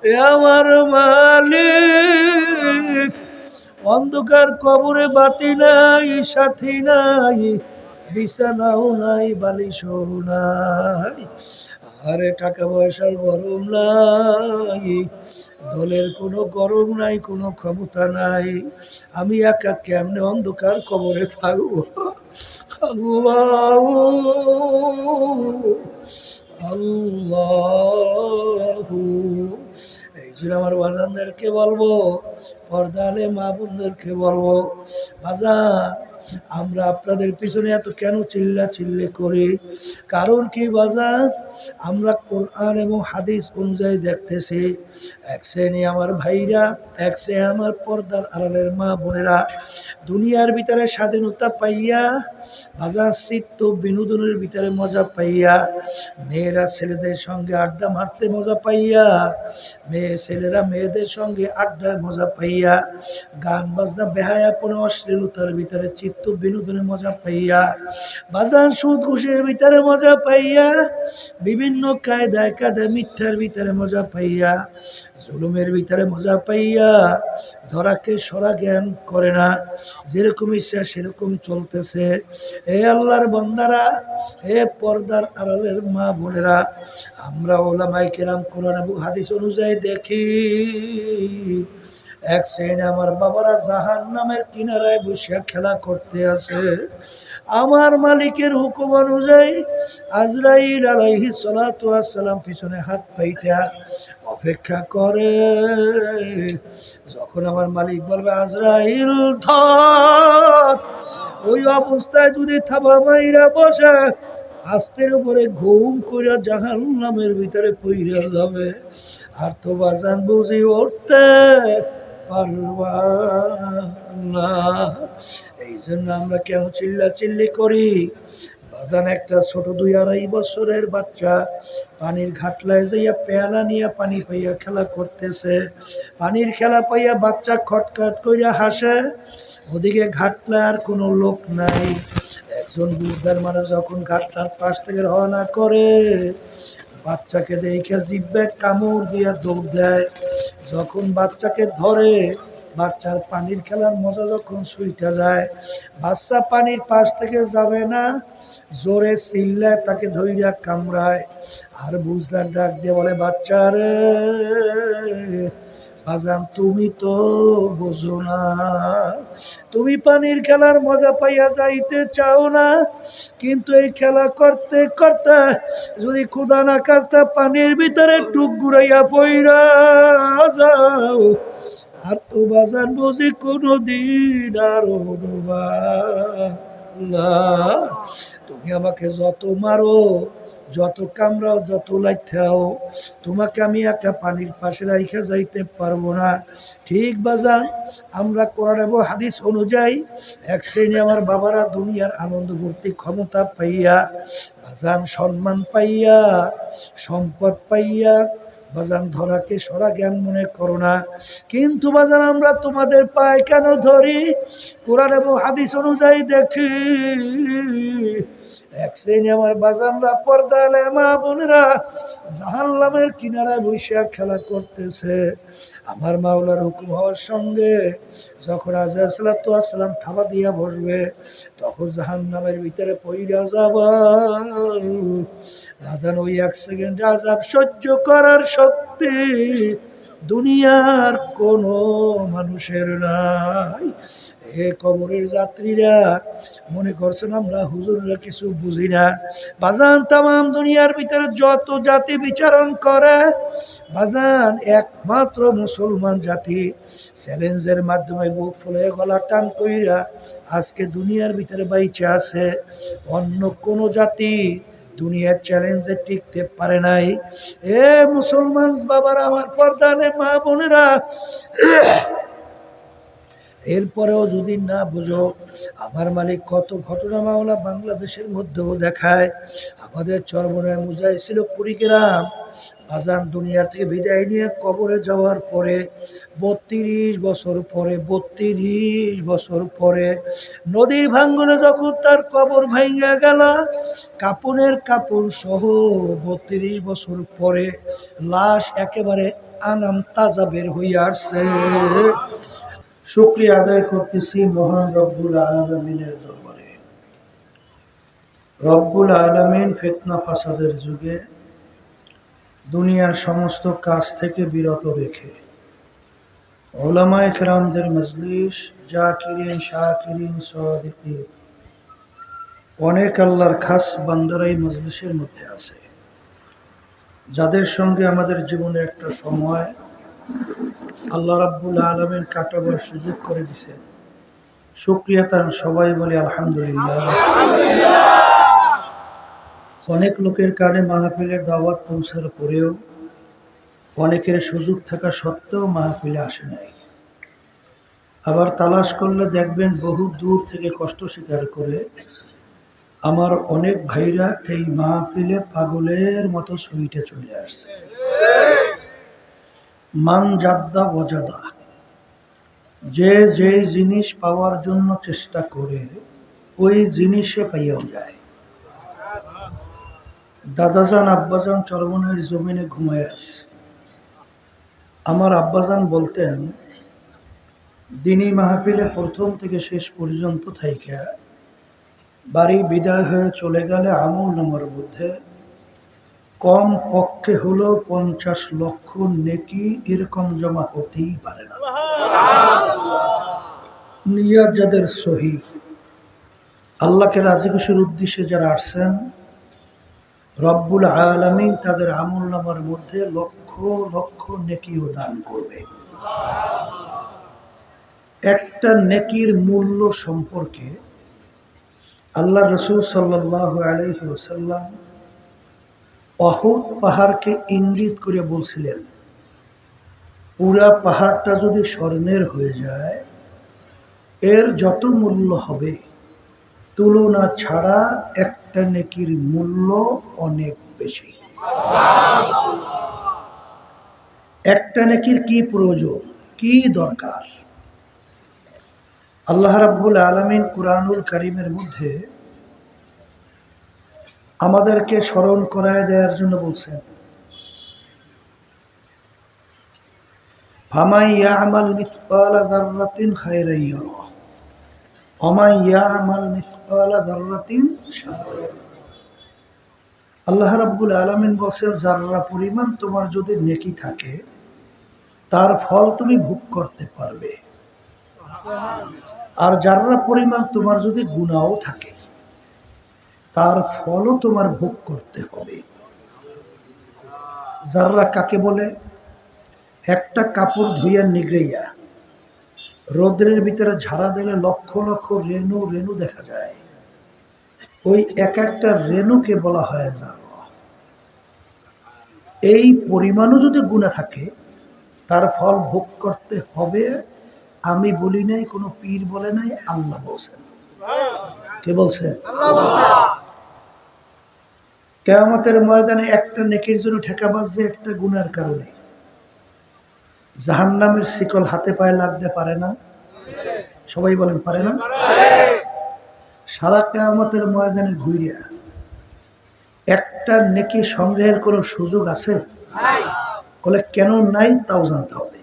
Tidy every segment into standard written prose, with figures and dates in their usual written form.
এ আমার মালিক, অন্ধকার কবরে বাতি নাই, সাথী নাই, বিছানাও নাই, বালিশও নাই, আরে টাকা পয়সার গরম নাই, দলের কোনো গরম নাই, কোনো ক্ষমতা নাই, আমি একা কেমনে অন্ধকার কবরে থাকবো? আল্লাহ, আল্লাহ, এই জন্য আমার বাজানদেরকে বলবো, পর্দালে মা বোনদেরকে বলবো, বাজান আমরা আপনাদের পিছনে এত কেন চিল্লা চিল্লি করি? কারণ কি বাজান, আমরা কোরআন এবং হাদিস অনুযায়ী দেখতেছি, এক শ্রেণী আমার ভাইরা, এক শ্রেণী আমার পর্দার আড়ালের মা বোনেরা দুনিয়ার ভিতরে স্বাধীনতা পাইয়া, বাজার চিত্ত বিনোদনের ভিতরে মজা পাইয়া, মেয়েরা ছেলেদের সঙ্গে আড্ডা মারতে মজা পাইয়া, ছেলেরা মেয়েদের সঙ্গে আড্ডায় মজা পাইয়া, গান বাজনা বেহায়াপনা অশ্লীলতার ভিতরে চিত্ত বিনোদনে মজা পাইয়া, বাজার সুদ ঘুষের ভিতরে মজা পাইয়া, বিভিন্ন কায়দায় কায়দায় মিথ্যার ভিতরে মজা পাইয়া, জুলুমের ভিতরে মজা পাইয়া ধরাকে সরা জ্ঞান করে না, যেরকম ইচ্ছা সেরকম চলতেছে। হে আল্লাহর বান্দারা, হে পর্দার আড়ালের মা বোনেরা, আমরা ওলামায়ে কেরাম কোরআন এবং হাদিস অনুযায়ী দেখি, এক শ্রেণী আমার বাবারা জাহান্নামের কিনারায় বসে খেলা করতে আছে। আমার মালিকের হুকুম অনুযায়ী আজরাইল আলাইহিস সালাতু ওয়াস সালাম পিছনে হাত পাইতা অপেক্ষা করে। যখন আমার মালিক বলবে আজরাইল ধর, ওই অবস্থায় যদি থাবা মাইরা বসে, আস্তের উপরে ঘুম করে জাহান্নামের ভিতরে পইরা যাবে, আর তো বাজান বুঝি উঠতে পারবা না। এই জন্য আমরা কেন চিল্লা চিল্লি করি? বাজান একটা ছোট 2-2.5 বছরের বাচ্চা পানির ঘাটলায় যাইয়া পেয়ালা নিয়ে পানি পাইয়া খেলা করতেছে, পানির খেলা পাইয়া বাচ্চা খটখট কইরা হাসে, ওদিকে ঘাটলা আর কোনো লোক নাই। একজন বুঝদার মানুষ যখন ঘাটলার পাশ থেকে রওনা করে, বাচ্চাকে দেখে জিব্বে কামড় দিয়া দৌড় দেয়, যখন বাচ্চাকে ধরে, বাচ্চার পানির খেলার মজা যখন ছুইটা যায়, বাচ্চা পানির পাশ থেকে যাবে না, জোরে চিল্লায় তাকে ধইরা কামড়ায়, আর বুঝদার ডাক দিয়ে বলে বাচ্চা রে, বাজান তুমি তো বোঝো না, তুমি পানির খেলার মজা পাইয়া যাইতে চাও না, কিন্তু এই খেলা করতে করতে যদি খুদা না কাজটা পানির ভিতরে ডুব ঘুরাইয়া পইরা যাও, আর তো বাজান বুঝি কোনদিন আর ডুবা না। তুমি আমাকে যত মারো, যত কামড়াও, যত লাইথাও, তোমাকে আমি একা পানির পাশে রাইখা যাইতে পারবো না। ঠিক বাজান, আমরা কোরআন এবং হাদিস অনুযায়ী এক শ্রেণী আমার বাবারা দুনিয়ার আনন্দ ভর্তি ক্ষমতা পাইয়া, বাজান সম্মান পাইয়া, সম্পদ পাইয়া, বাজান ধরাকে সরা জ্ঞান মনে করো না। কিন্তু বাজান আমরা তোমাদের পায়ে কেন ধরি? কোরআন এবং হাদিস অনুযায়ী দেখি, এক শ্রেণী আমার বাজানরা পর্দালে মা বোনেরা জাহান্নামের কিনারায় বসে খেলা করতেছে। আমার মাওলার হুকুম হওয়ার সঙ্গে যখন আজরাইল সালাতু ওয়াস সালাম থাবা দিয়া বসবে, তখন জাহান্নামের ভিতরে পইরা যাবা, বাজান ওই 1 সেকেন্ড আযাব সহ্য করার শক্তি দুনিয়ার কোনো মানুষের নাই। হে কবরের যাত্রীরা, মনে করছেন আমরা হুজুররা কিছু বুঝি না? বাজান তামাম দুনিয়ার ভিতরে যত জাতি বিচারণ করে, বাজান একমাত্র মুসলমান জাতি চ্যালেঞ্জের মাধ্যমে বুক ফুলে গলা টান কইরা আজকে দুনিয়ার ভিতরে বাইচে আছে। অন্য কোন জাতি দুনিয়ার চ্যালেঞ্জে টিকতে পারে নাই। এ মুসলমান বাবারা, আমার পর্দানে মা বোনেরা, এরপরেও যদি না বুঝো, আমার মালিক কত ঘটনা মামলা বাংলাদেশের মধ্যেও দেখায়। আমাদের চরমনের মুজাই ছিল কুড়িগ্রাম, আজান দুনিয়ার থেকে বিদায় নিয়ে কবরে যাওয়ার পরে 32 বছর পরে, 32 বছর পরে নদীর ভাঙ্গনে যখন তার কবর ভাঙ্গা গেল, কাপড়ের কাপড় সহ 32 বছর পরে লাশ একেবারে আনাম তাজা বের হইয়া আসছে। শুকরিয়া আদায় করতেছি মহান রব্বুল আলামিনের দরবারে। রব্বুল আলামিন ফিতনা ফাসাদের যুগে দুনিয়ার সমস্ত কাজ থেকে বিরত রেখে উলামায়ে কেরামদের মজলিস, জাকিরিন, শাকিরিন, সাদিকিন, অনেক আল্লাহর খাস বান্দারা এই মজলিসের মধ্যে আছে, যাদের সঙ্গে আমাদের জীবনে একটা সময় আল্লাহ রাব্বুল আলামিন কাটাবার সুযোগ করে দিয়েছেন। শুকরিয়া তার সবাই বলি আলহামদুলিল্লাহ। অনেক লোকের কারণে মাহফিলের দাওয়াত পৌঁছার পরেও অনেকের সুযোগ থাকা সত্ত্বেও মাহফিলে আসে নাই। আবার তালাশ করলে দেখবেন বহু দূর থেকে কষ্ট স্বীকার করে আমার অনেক ভাইরা এই মাহফিলে পাগলের মতো ছুটে চলে আসছে। মান জাদ্দা ওয়াজাদা, যে যেই জিনিস পাওয়ার জন্য চেষ্টা করে ওই জিনিসে পাইয়াও যায়। দাদাজান আব্বাজান চরমনের জমিনে ঘুমায় আছে। আমার আব্বাজান বলতেন, দিনী মাহফিলে প্রথম থেকে শেষ পর্যন্ত থাইকা বাড়ি বিদায় হয়ে চলে গেলে আমল নামার মধ্যে কম পক্ষে হলো 50 লক্ষ নেকি এরকম জমা হতেই পারে না। নিয়াত যাদের সহি, আল্লাহকে রাজি খুশির উদ্দেশ্যে যারা আসছেন, রব্বুল আলামিন তাদের আমল নামার মধ্যে লক্ষ লক্ষ নেকিও দান করবে। একটা নেকির মূল্য সম্পর্কে আল্লাহ রাসূল সাল্লাল্লাহু আলাইহি ওয়াসাল্লাম উহুদ পাহাড়কে ইঙ্গিত করে বলছিলেন, পুরা পাহাড়টা যদি স্বর্ণের হয়ে যায় এর যত মূল্য হবে তুলনা ছাড়া একটা নেকির মূল্য অনেক বেশি। একটা নেকির কি প্রয়োজন, কি দরকার? আল্লাহ রাব্বুল আলামিন কুরআনুল কারীমের মধ্যে আমাদেরকে স্মরণ করায় দেওয়ার জন্য বলছেন, ফামান ইয়ামাল মিসকালা যাররাতিন খায়রান ইয়ারা ওয়া মান ইয়ামাল মিসকালা যাররাতিন শাররান ইয়ারা। আল্লাহ রাব্বুল আলামিন বলেন, যাররা পরিমাণ তোমার যদি নেকি থাকে তার ফল তুমি ভোগ করতে পারবে, আর যাররা পরিমাণ তোমার যদি গুনাহও থাকে তার ফলও তোমার ভোগ করতে হবে। যাররা কাকে বলে? একটা কাপড় ধুইয়া নিগড়াইয়া রোদ্রের ভিতরে ঝাড়া দিলে লক্ষ লক্ষ রেণু রেণু দেখা যায়, ওই এক একটা রেণুকে বলা হয় যাররা। এই পরিমাণও যদি গুনাহ থাকে তার ফল ভোগ করতে হবে। আমি বলি নাই, কোনো পীর বলে নাই, আল্লাহ বলছেন। কে বলছেন? আল্লাহ বলছেন। কিয়ামতের ময়দানে একটা নেকির জন্য ঠেকা বাজছে একটা গুনার কারণে, জাহান্নামের শিকল হাতে পায়ে লাগতে পারে না? সবাই বলেন পারে না? সারা কিয়ামতের ময়দানে ঘুরিয়া একটা নেকি সংগ্রহের কোনো সুযোগ আছে? বলে কেন নাই, তাও জানতে হবে।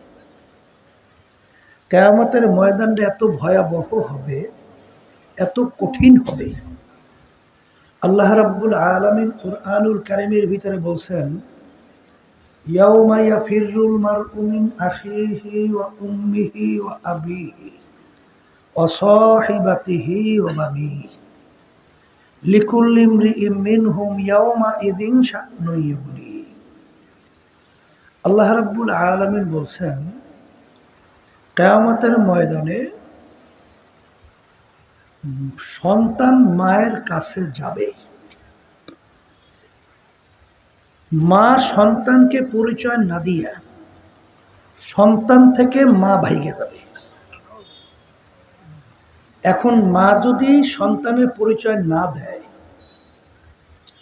কিয়ামতের ময়দানটা এত ভয়াবহ হবে, এত কঠিন হবে। আল্লাহ রাব্বুল আলামিন কুরআনুল কারীমের ভিতরে বলছেন, ইয়াউমা ইয়াফিরুল মারউ মিন আখিহি ওয়া উম্মিহি ওয়া আবিহি ওয়া সাহিবাতিহি ওয়া বানিহি লিকুল্লি ইমরিইম মিনহুম ইয়াউমা ইযিন শা'নুন ইউগনি। আল্লাহ রাব্বুল আলামিন বলছেন, কিয়ামতের ময়দানে সন্তান মায়ের কাছে যাবে, মা সন্তানকে পরিচয় না দিয়া সন্তান থেকে মা ভাইগে যাবে। এখন মা যদি সন্তানের পরিচয় না দেয়,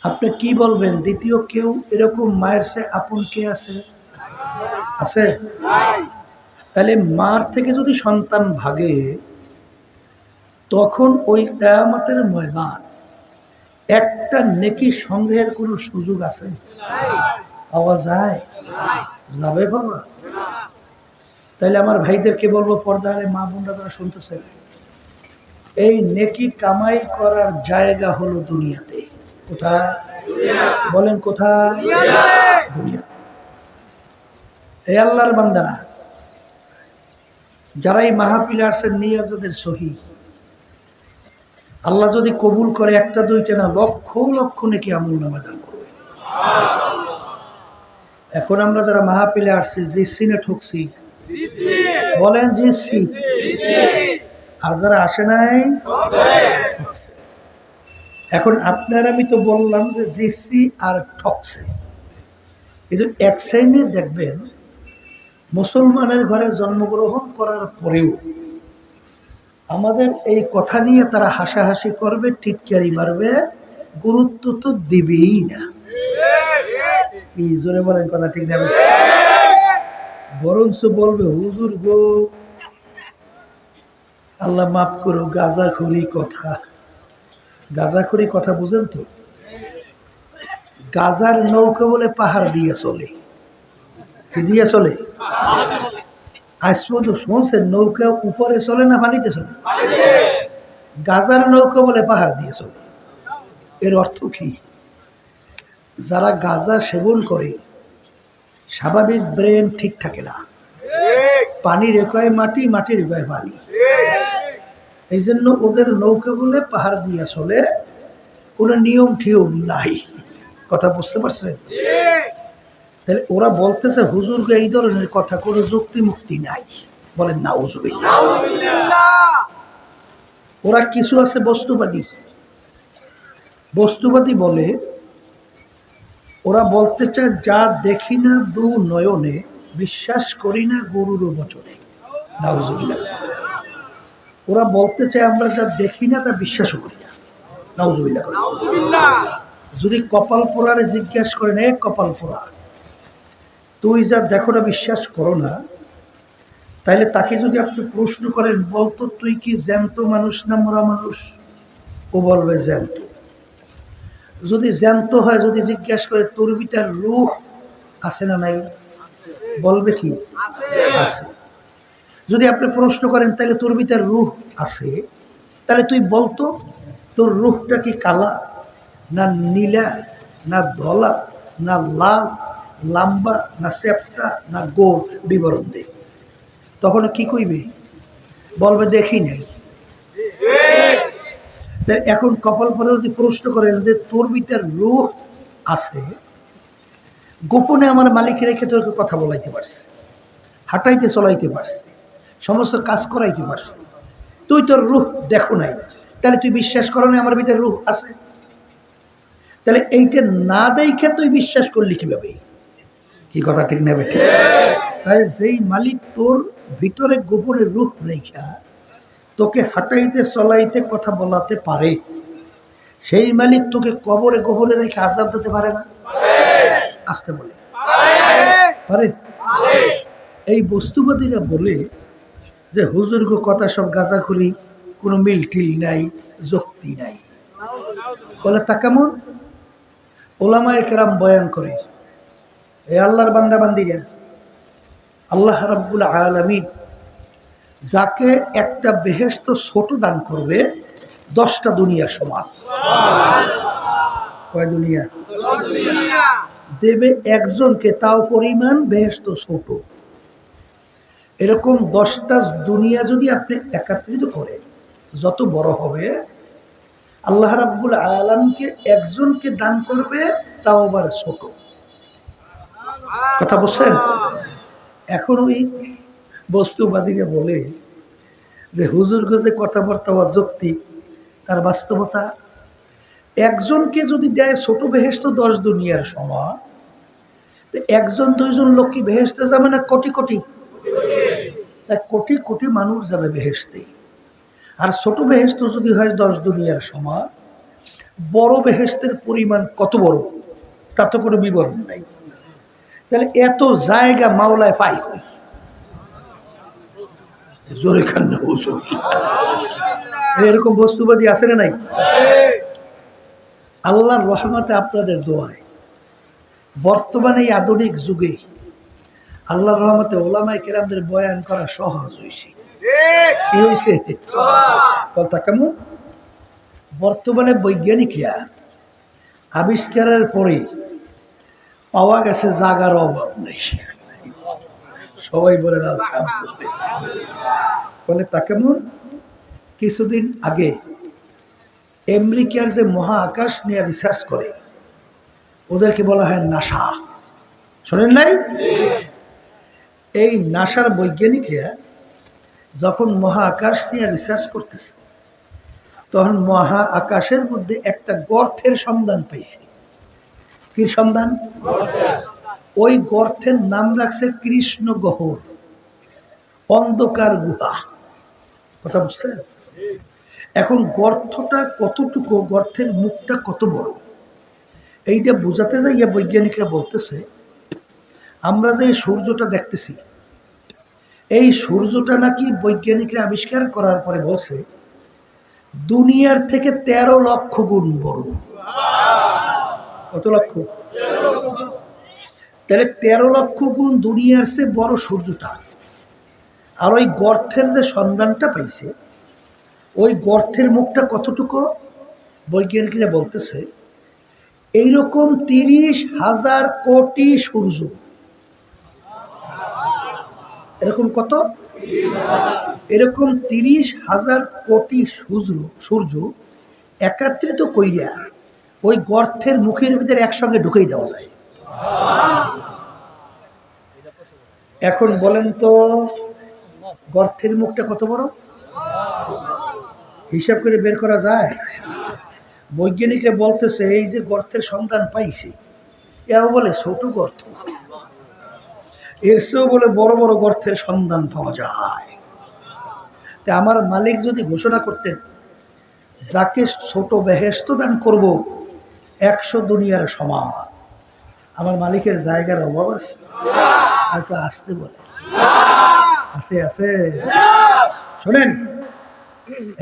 আপনি কি বলবেন? দ্বিতীয় কেউ এরকম মায়ের সে আপন কে আছে? আছে? তাহলে মার থেকে যদি সন্তান ভাগে, তখন ওই কিয়ামতের ময়দান একটা নেকি সংগ্রহের কোনো সুযোগ আছে? পাওয়া যায়? যাবে বাবা? তাইলে আমার ভাইদেরকে বলবো, পর্দারে মা বোনরা তারা শুনতেছেন, এই নেকি কামাই করার জায়গা হলো দুনিয়াতে। কোথায়? বলেন কোথায়? দুনিয়া। এই আল্লাহর বান্দারা যারা এই মাহফিলে আসছেন, নিয়াজদের সহি, আল্লাহ যদি কবুল করে একটা দুইটা না, লক্ষ লক্ষ নেকি আমলনামা দান করবে। এখন আমরা যারা মাহফিলে আসছি, জিসি না ঠকছি? বলেন জিসি। আর যারা আসে নাই, ঠকছে। এখন আপনার আমি তো বললাম যে জিসি আর ঠকছে, কিন্তু এক শ্রেণী দেখবেন মুসলমানের ঘরে জন্মগ্রহণ করার পরেও আমাদের এই কথা নিয়ে তারা হাসাহাসি করবে, টিটকারি মারবে, গুরুত্ব তো দিবেই না। কি জোরে বলেন কথা ঠিক না? বরঞ্চ বলবে, হুজুর গো আল্লাহ মাফ করো, গাঁজাখুরি কথা। গাঁজাখুরি কথা বুঝেন তো? গাজার নৌকা বলে পাহাড় দিয়ে চলে। কি দিয়ে চলে? আজ পর্যন্ত শুনছেন নৌকা উপরে চলে না পানিতে চলে? গাজার নৌকা বলে পাহাড় দিয়ে চলে। এর অর্থ কি? যারা গাঁজা সেবন করে স্বাভাবিক ব্রেন ঠিক থাকে না, পানির একায় মাটি, মাটির একায় পানি। এই জন্য ওদের নৌকা বলে পাহাড় দিয়ে চলে, কোনো নিয়ম ঠিয়ম নাই। কথা বুঝতে পারছেন? তাহলে ওরা বলতেছে হুজুরকে এই ধরনের কথা কোনো যুক্তি মুক্তি নাই। বলেন নাউজুবিল্লাহ। ওরা কিছু আছে বস্তুবাদী। বস্তুবাদী বলে, ওরা বলতে চায় যা দেখি না দু নয়নে, বিশ্বাস করি না গরুর বচনে। নাউজুবিল্লাহ। ওরা বলতে চায় আমরা যা দেখি না তা বিশ্বাসও করি না। নাউজুবিল্লাহ। যদি কপাল পোড়ারে জিজ্ঞাসা করেন, এ কপাল পোড়া, তুই যা দেখো না বিশ্বাস করো না, তাইলে তাকে যদি আপনি প্রশ্ন করেন, বলতো তুই কি জ্যান্ত মানুষ না মরা মানুষ? ও বলবে জ্যান্ত। যদি জ্যান্ত হয়, যদি জিজ্ঞাসা করে তোর ভিতর রূহ আছে না নাই, বলবে কি আছে। যদি আপনি প্রশ্ন করেন তাহলে তোর ভিতর রূহ আছে, তাহলে তুই বলতো তোর রূহটা কি কালা না নীলা না ধলা না লাল, লম্বা না চ্যাপ্টা না গোল, বিবরণ দে। তখন কি কইবে? বলবে দেখি নাই। এখন কপাল পরে যদি প্রশ্ন করেন যে তোর ভিতর রূহ আছে, গোপনে আমার মালিক রেখে তোকে কথা বলাইতে পারছে, হাঁটাইতে চলাইতে পারছে, সমস্ত কাজ করাইতে পারছে, তুই তোর রূহ দেখো নাই, তাহলে তুই বিশ্বাস করো না আমার ভিতরে রূহ আছে? তাহলে এইটা না দেখে তুই বিশ্বাস করলি কিভাবে? কি কথা ঠিক নেবে? ঠিক। তাই যেই মালিক তোর ভিতরে গোপনে রূহ রেখা তোকে হাঁটাইতে চলাইতে কথা বলাতে পারে, সেই মালিক তোকে কবরে গোপনে রেখে আযাব দিতে পারে না? আসতে বলে পারে। এই বস্তুবাদীরা বলে যে হুজুর গো কথা সব গাঁজাখুরি, কোনো মিল টিল নাই, যুক্তি নাই। বলে তা কেমন? ওলামায়ে কেরাম বয়ান করে, এই আল্লাহর বান্দা বান্দিরা, আল্লাহ রাব্বুল আলামিন যাকে একটা বেহেশত ছোট দান করবে 10টা দুনিয়ার সমান। কয় দুনিয়া দেবে একজনকে, তাও পরিমাণ বেহেশত ছোট। এরকম 10টা দুনিয়া যদি আপনি একত্রিত করেন, যত বড় হবে, আল্লাহ রাব্বুল আলামিনকে একজনকে দান করবে, তাও আবার ছোট। কথা বুঝছেন? এখন ওই বস্তুবাদীরা বলে যে হুজুর গজে কথাবার্তা অযৌক্তিক, তার বাস্তবতা। একজনকে যদি দেয় ছোট বেহেশত 10 দুনিয়ার সমান, তো একজন দুইজন লোক কি বেহেশতে যাবে না কোটি কোটি? তাই কোটি কোটি মানুষ যাবে বেহেশতে। আর ছোট বেহেশত যদি হয় 10 দুনিয়ার সমান, বড় বেহেশতের পরিমাণ কত বড় তা তো কোনো বিবরণ নাই। তাহলে এত জায়গা মাওলায় পাই কই? জোরে খান না হুজুর। এরকম বস্তুবাদী আছে না নাই? আল্লাহর রহমতে আপনাদের দোয়ায় বর্তমানে এই আধুনিক যুগে আল্লাহর রহমতে ওলামায়ে কেরামদের বয়ান করা সহজ হয়েছে। কি হয়েছে? কথা কেমন? বর্তমানে বৈজ্ঞানিকরা আবিষ্কারের পরে পাওয়া গেছে জাগার অভাব নেই। সবাই বলেন আলহামদুলিল্লাহ। বলে তা কেমন? কিছুদিন আগে আমেরিকার যে মহাকাশ নিয়ে রিসার্চ করে ওদেরকে বলা হয় নাসা, শোনেন নাই? এই নাসার বৈজ্ঞানিকরা যখন মহাকাশ নিয়ে রিসার্চ করতেছে তখন মহা আকাশের মধ্যে একটা গর্তের সন্ধান পেয়েছে। কি সন্ধান? ওই গর্তের নাম রাখছে কৃষ্ণ গহ্বর, অন্ধকার গুহা। কথা বুঝছেন? এখন গর্তটা কতটুকু, গর্তের মুখটা কত বড়, এইটা বোঝাতে যাইয়া বৈজ্ঞানিকরা বলতেছে আমরা যে সূর্যটা দেখতেছি এই সূর্যটা নাকি বৈজ্ঞানিকরা আবিষ্কার করার পরে বলছে দুনিয়ার থেকে 13 লক্ষ গুণ বড়। কত লক্ষ? তাহলে 13 লক্ষ গুণ দুনিয়ার চেয়ে বড় সূর্যটা। আর ওই গর্তের যে সন্ধানটা পাইছে ওই গর্তের মুখটা কতটুকু, বৈজ্ঞানিকরা বলতেছে এইরকম 30,000 কোটি সূর্য। এরকম কত? এরকম 30,000 কোটি সূর্য একত্রিত কইরা ওই গর্তের মুখের ভিতরে একসঙ্গে ঢুকেই দেওয়া যায়। এখন বলেন তো গর্তের মুখটা কত বড়? হিসাব করে বের করা যায়? বৈজ্ঞানিকরা বলতেছে এই যে গর্তের সন্ধান পাইছে এও বলে ছোট গর্ত, এর চেয়েও বলে বড় বড় গর্তের সন্ধান পাওয়া যায়। তা আমার মালিক যদি ঘোষণা করতেন যাকে ছোট বেহেশত দান করব 100 দুনিয়ার সমান, আমার মালিকের জায়গার অভাব আছে? আর একটু আসতে বলে আছে আছে। শোনেন,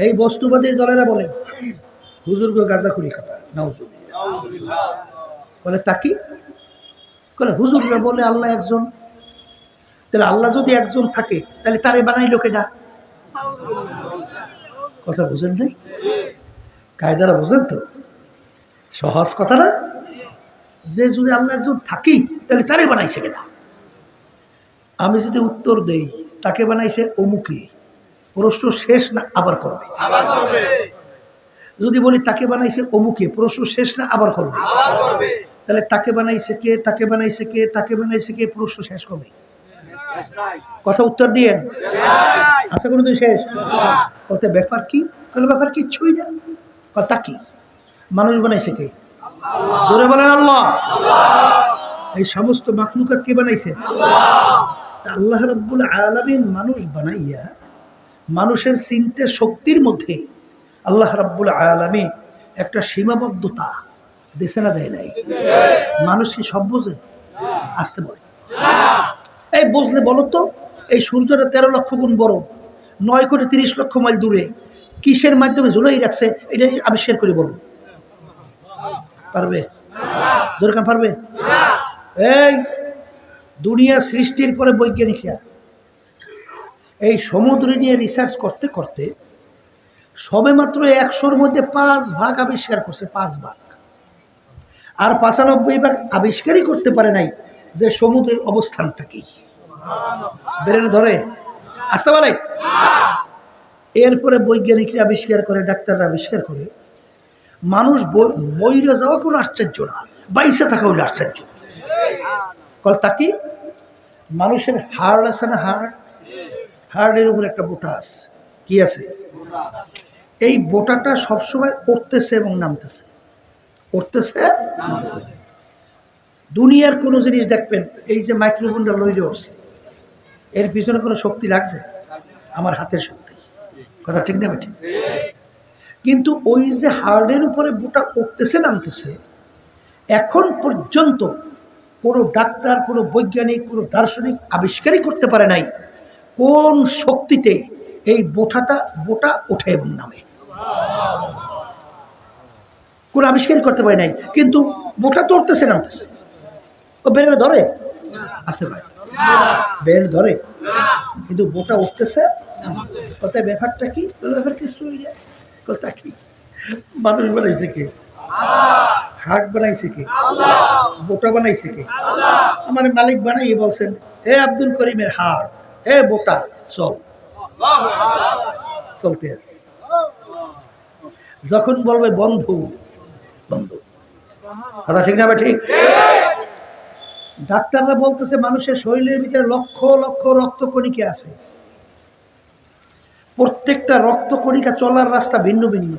এই বস্তুবাদীর দলেরা বলে হুজুরকে গাঁজাখুরি কথা নাউজুবিল্লাহ। বলে তাকি বলে হুজুররা বলে আল্লাহ একজন, তাহলে আল্লাহ যদি একজন থাকে তাহলে তারে বানাইলো কেডা? কথা বুঝেন নাই? কায়দারা বুঝেন তো? সহজ কথা না? যে যদি আল্লাহ একজন থাকি তাহলে তারে বানাইছে কেডা? আমি যদি উত্তর দেই তাকে বানাইছে অমুকে, প্রশ্ন শেষ না আবার করবে। যদি বলি তাকে বানাইছে অমুকে, প্রশ্ন শেষ না আবার করবে। তাহলে তাকে বানাইছে কে, তাকে বানাইছে কে, তাকে বানাইছে কে, প্রশ্ন শেষ করবে? কথা উত্তর দিয়েন। আশা করি তুই শেষ। বলতে ব্যাপার কি? ব্যাপার কিচ্ছুই না। কথা কি? মানুষ বানাইছে কে? জোরে বলেন আল্লাহ। এই সমস্ত মাখলুকাত কে বানাইছে? আল্লাহ রাব্বুল আলামিন মানুষ বানাইয়া মানুষের চিন্তা শক্তির মধ্যে আল্লাহ রাব্বুল আলামিন একটা সীমাবদ্ধতা দেশে না দেয় নাই। মানুষ কি সব বোঝে? আসতে বলে এই বুঝলে বলো তো এই সূর্যটা 13 লক্ষ গুণ বড়, 9 কোটি 30 লক্ষ মাইল দূরে কিসের মাধ্যমে ঝুলাই রাখছে এটা আবিষ্কার করে বলো। পারবে? দরকার পারবে? এই দুনিয়া সৃষ্টির পরে বৈজ্ঞানিকরা এই সমুদ্র নিয়ে রিসার্চ করতে করতে সবে মাত্র 100-র মধ্যে 5 ভাগ আবিষ্কার করছে, 5 ভাগ। আর 95 ভাগ আবিষ্কারই করতে পারে নাই যে সমুদ্রের অবস্থানটা কি। বেরেনে ধরে আসতে পারে? এরপরে বৈজ্ঞানিকরা আবিষ্কার করে, ডাক্তাররা আবিষ্কার করে মানুষ মইরে যাওয়া কোনো আশ্চর্য না, বাইসে থাকা হইলে আশ্চর্য। কল তাকি মানুষের হাড় আছে না, হাড়ের উপর একটা বোটা আছে। কি আছে? এই বোটাটা সবসময় উঠতেছে এবং নামতেছে, উঠতেছে। দুনিয়ার কোনো জিনিস দেখবেন এই যে মাইক্রোফোনটা লইলে উঠছে, এর পিছনে কোনো শক্তি লাগছে? আমার হাতের শক্তি। কথা ঠিক না বেঠিক? কিন্তু ওই যে হার্ডের উপরে বোটা উঠতেছে নামতেছে, এখন পর্যন্ত কোনো ডাক্তার, কোনো বৈজ্ঞানিক, কোনো দার্শনিক আবিষ্কারই করতে পারে নাই কোন শক্তিতে এই বোটা ওঠে এবং নামে। কোন আবিষ্কারই করতে পারে নাই, কিন্তু বোটা তো উঠতেছে নামতেছে। ও বেল্ট ধরে আসতে পারে, বেল্ট ধরে, কিন্তু বোটা উঠতেছে। কোথায় ব্যাপারটা কি? ব্যাপার কিছু কথা কি? মানুষ বানাইছে কে? হাট বানাইছে কে? বোটা বানাইছে কে? আমার মালিক বানাই বলছেন, হে আব্দুল করিমের হাট, হে বোটা, চল। চলতে আছে। যখন বলবে বন্ধু, বন্ধু, কথা ঠিক না? ঠিক। ডাক্তাররা বলতেছে মানুষের শরীরের ভিতরে লক্ষ লক্ষ রক্তকণিকা আছে, প্রত্যেকটা রক্তকণিকা চলার রাস্তা ভিন্ন ভিন্ন।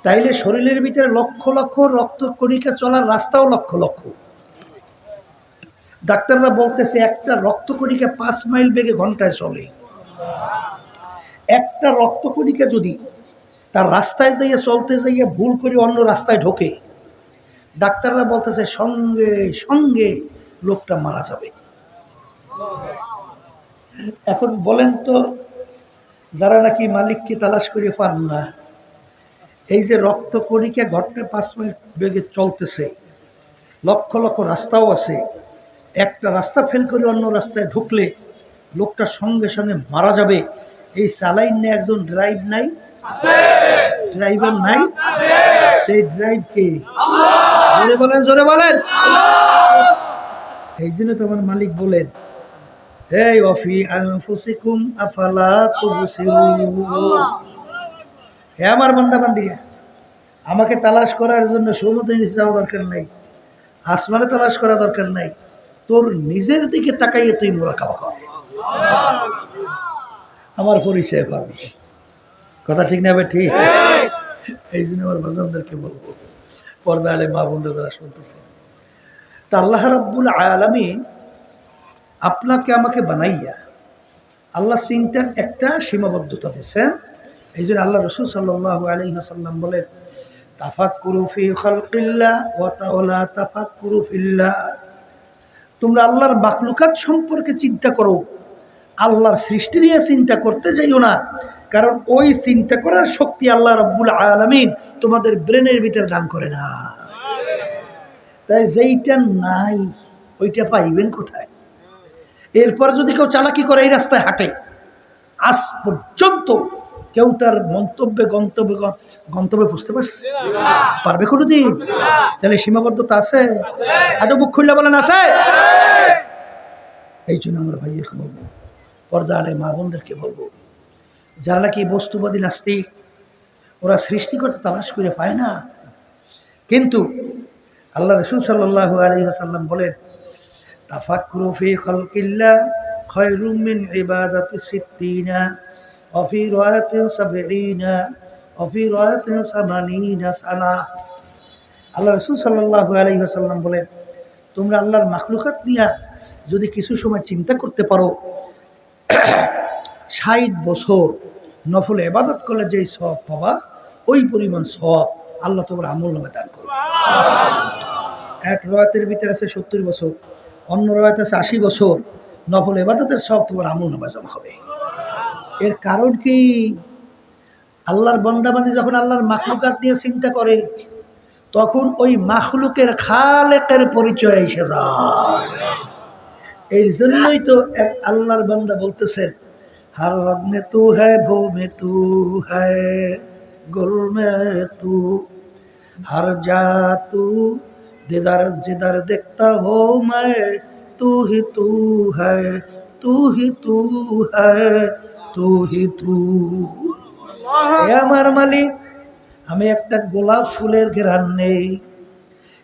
তাইলে শরীরের ভিতরে লক্ষ লক্ষ রক্তকণিকা চলার রাস্তাও লক্ষ লক্ষ। ডাক্তাররা বলতেছে একটা রক্তকণিকা 5 মাইল বেগে ঘন্টায় চলে। একটা রক্তকণিকা যদি তার রাস্তায় যাইয়া চলতে যাইয়া ভুল করে অন্য রাস্তায় ঢোকে, ডাক্তাররা বলতেছে সঙ্গে সঙ্গে লোকটা মারা যাবে। এখন বলেন তো, যারা নাকি মালিককে তালাশ করে পান না, এই যে রক্তকণিকা ঘন্টায় 5 মাইল বেগে চলতেছে, লক্ষ লক্ষ রাস্তাও আছে, একটা রাস্তা ফেল করে অন্য রাস্তায় ঢুকলে লোকটা সঙ্গে সঙ্গে মারা যাবে, এই চালাইন না একজন ড্রাইভ নাই? ড্রাইভার নাই? সেই ড্রাইভ কে? জোরে বলেন, জোরে বলেন। এই জন্য তো আমার মালিক বলেন, এই অফি আনফুসিকুম আফালা তুবসিরুন। হে আমার বান্দা বান্দিরা, আমাকে তালাশ করার জন্য সমুদ্রে নিচে যাওয়া দরকার নাই, আসমানে তালাশ করা দরকার নাই, তোর নিজের দিকে তাকাইয়ে তুই মুরাকাবা কর, আমার পরিচয় পাবি। কথা ঠিক না? ঠিক। এই জন্য আমার বাজানদেরকে বলবো, পর্দা আলে মা বোনরা যারা শুনতেছে, তা আল্লাহ রাব্বুল আলামিন আপনাকে আমাকে বানাইয়া আল্লাহ চিন্তার একটা সীমাবদ্ধতা দিয়েছেন। এই জন্য আল্লাহ রাসূল সাল্লাল্লাহু আলাইহি ওয়াসাল্লাম বলেন, তাফাক্কুরু ফি খালকিল্লাহ ওয়া তাওলা তাফাক্কুরু ফিল্লাহ। তোমরা আল্লাহর মাখলুকাত সম্পর্কে চিন্তা করো, আল্লাহর সৃষ্টি নিয়ে চিন্তা করতে যাইও না, কারণ ওই চিন্তা করার শক্তি আল্লাহ রাব্বুল আলামিন তোমাদের ব্রেনের ভিতরে দান করে না। তাই যেইটা নাই ওইটা পাইবেন কোথায়? এরপর যদি কেউ চালাকি করে এই রাস্তায় হাঁটে, আজ পর্যন্ত কেউ তার গন্তব্যে বুঝতে পারবে কোনোদিন? তাহলে সীমাবদ্ধতা আছে? আরো মুখ খুললে বলেন আছে। এই জন্য আমার ভাইয়ের বলবো, পর্দা আলে মা বোনদেরকে বলবো, যারা নাকি বস্তুবাদী নাস্তিক, ওরা সৃষ্টিকর্তা তালাশ করে পায় না, কিন্তু আল্লাহ রাসূল সাল্লাল্লাহু আলাইহি ওয়াসাল্লাম বলেন, তাফাক্কুরু ফি খালকিল্লাহ খায়রুম মিন ইবাদাতি সিত্তিনা ওয়া ফি রায়াতিন সাবঈনা ওয়া ফি রায়াতিন সামানিনা সানা। আল্লাহ রাসূল সাল্লাল্লাহু আলাইহি ওয়াসাল্লাম বলেন, তোমরা আল্লাহর মাখলুকাত নিয়ে যদি কিছু সময় চিন্তা করতে পারো, 60 বছর নফল ইবাদত করলে যেই সওয়াব পাবা, ওই পরিমাণ সওয়াব আল্লাহ তোমার আমলনামায় দান করবে। এক রায়াতের ভিতরে আছে 70 বছর, অন্য রায়াতে আছে 80 বছর, নফল ইবাদতের সওয়াব তোমার আমলনামায় জমা হবে। এর কারণ কি? আল্লাহর বান্দাবান্দি যখন আল্লাহর মাখলুকাত নিয়ে চিন্তা করে, তখন ওই মাখলুকের খালেকের পরিচয় এসে যায়। এই জন্যই তো এক আল্লাহর বান্দা বলতেছেন, हर रग में तू है, भू में तू है, गुल में तू, हर जा तू, जिधर जिधर देखता हो मैं, तू ही तू है, तू ही तू है, तू ही तू। এ আমার মালিক, আমি একটা গোলাপ ফুলের ঘ্রাণ নেই,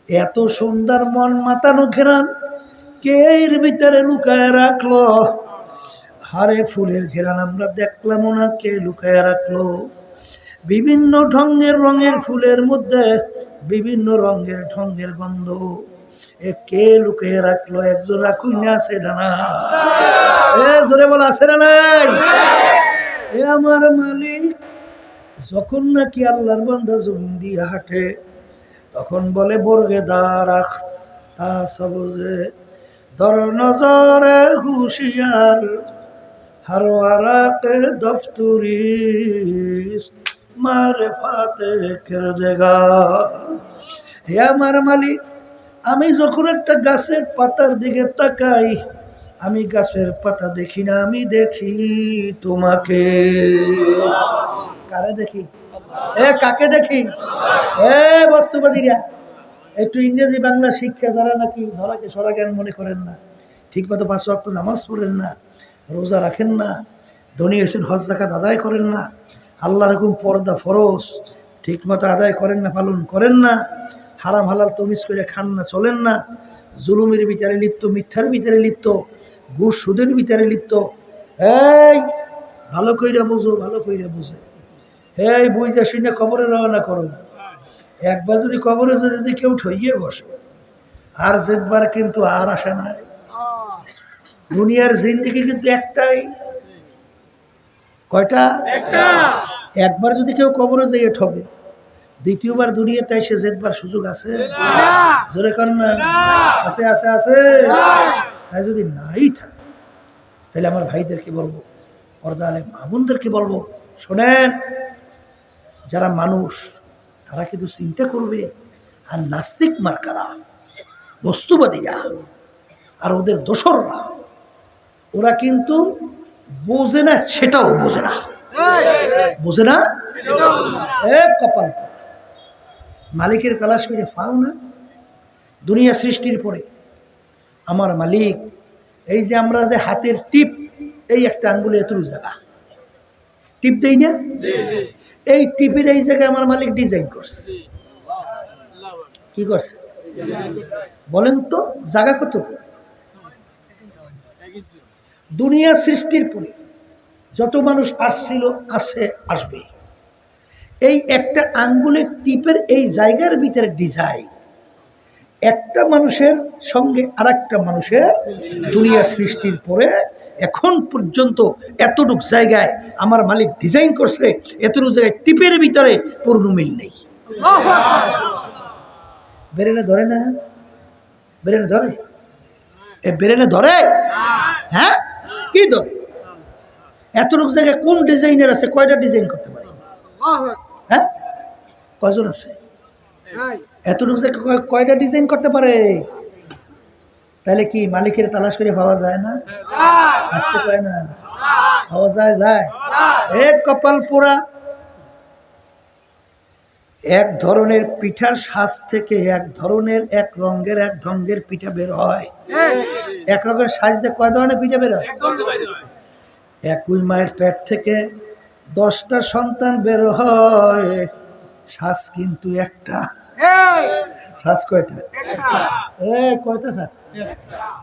এত সুন্দর মন মাতানো ঘ্রাণ কে এর ভিতরে লুকায় রাখলো? হারে ফুলের ঘেরান আমরা দেখলাম না, কে লুকায় রাখলো? বিভিন্ন রঙের ফুলের মধ্যে বিভিন্ন ঢঙের গন্ধ, এ কে লুকিয়ে রাখলো? একজন রাখুই না, আছে না? জোরে বলা আছে না নাই? এ আমার মালিক, যখন নাকি আল্লাহর বান্দা জমিন দিয়ে হাঁটে, তখন বলে বর্গে দারাখ তা সবজে দর নজরে হুশিয়ার, हर वाराक़ दफ्तरी मारिफात कर देगा। হে আমার মালিক, আমি যখন একটা গাছের পাতার দিকে তাকাই, আমি গাছের পাতা দেখি না, আমি দেখি তোমাকে। কারে দেখি? কাকে দেখি? বস্তুবাদীরা একটু ইংরেজি বাংলা শিক্ষা যারা নাকি ধরাকে সরা জ্ঞান মনে করেন না, ঠিক মতো 5 ওয়াক্ত নামাজ পড়েন না, রোজা রাখেন না, ধনী এসেন হজ যাকাত আদায় করেন না, আল্লাহর হুকুম পর্দা ফরজ ঠিক মতো আদায় করেন না, পালন করেন না, হারাম হালাল তমিজ করে খান না, চলেন না, জুলুমের বিচারে লিপ্ত, মিথ্যার বিচারে লিপ্ত, ঘুষ সুদের বিচারে লিপ্ত। এই ভালো কইরা বুঝো, ভালো কইরা বুঝে এই বুঝা শুনে কবরে রওনা করো। একবার যদি কবরে যদি কেউ ঠইয়ে বসে, আর যেবার কিন্তু আর আসে নাই। দুনিয়ার জিন্দেগি কিন্তু একটাই। কয়টা? একটা। একবার যদি কেউ কবরে যেয়ে ঠকে, দ্বিতীয়বার দুনিয়াতে এসে যেবার সুযোগ আছে? জোরে করেন না। আছে আছে আছে। তাই যদি নাই থাকে, তাহলে আমার ভাইদেরকে বলবো, পর্দা আলেম মা বোনদেরকে বলবো, শোনেন, যারা মানুষ তারা কিন্তু চিন্তা করবে। আর নাস্তিক মার্কারা, বস্তুবাদীরা আর ওদের দোসররা, ওরা কিন্তু বোঝে না, সেটাও বোঝে না। বোঝে না? কপাল মালিকের তালাশ করে পাও না। দুনিয়া সৃষ্টির পরে আমার মালিক, এই যে আমরা যে হাতের টিপ, এই একটা আঙ্গুলে এতটুকু জায়গা টিপ দেই না, এই টিপের এই জায়গায় আমার মালিক ডিজাইন করছে। কি করছে বলেন তো? জায়গা কত? দুনিয়া সৃষ্টির পরে যত মানুষ আসছিল, আছে, আসবে, এই একটা আঙ্গুলের টিপের এই জায়গার ভিতরে ডিজাইন। একটা মানুষের সঙ্গে আর একটা মানুষের দুনিয়া সৃষ্টির পরে এখন পর্যন্ত এতটুক জায়গায় আমার মালিক ডিজাইন করছে, এতটুক জায়গায় টিপের ভিতরে পূর্ণ মিল নেই। বেরেনে ধরে না? বেরেনে ধরে? বেরেনে ধরে? হ্যাঁ, কি ধরে? এতটুক জায়গায় কোন ডিজাইনের আছে? কয়টা ডিজাইন করতে পারে? হ্যাঁ, কয়জন আছে? এতটুকু জায়গায় কয়টা ডিজাইন করতে পারে? তাহলে কি মালিকের তালাশ করে পাওয়া যায় না? আসতে পারে না? পাওয়া যায়? যায়। এক কপাল পোড়া। এক ধরনের পিঠার শ্বাস থেকে এক ধরনের এক রঙের এক ঢঙ্গের পিঠা বের হয়। এক রকমের শ্বাস দিয়ে কয় ধরনের পিঠা বের হয়? একই মায়ের পেট থেকে 10টা সন্তান বের হয়, শ্বাস কিন্তু একটা। শ্বাস কয়টা? কয়টা শ্বাস?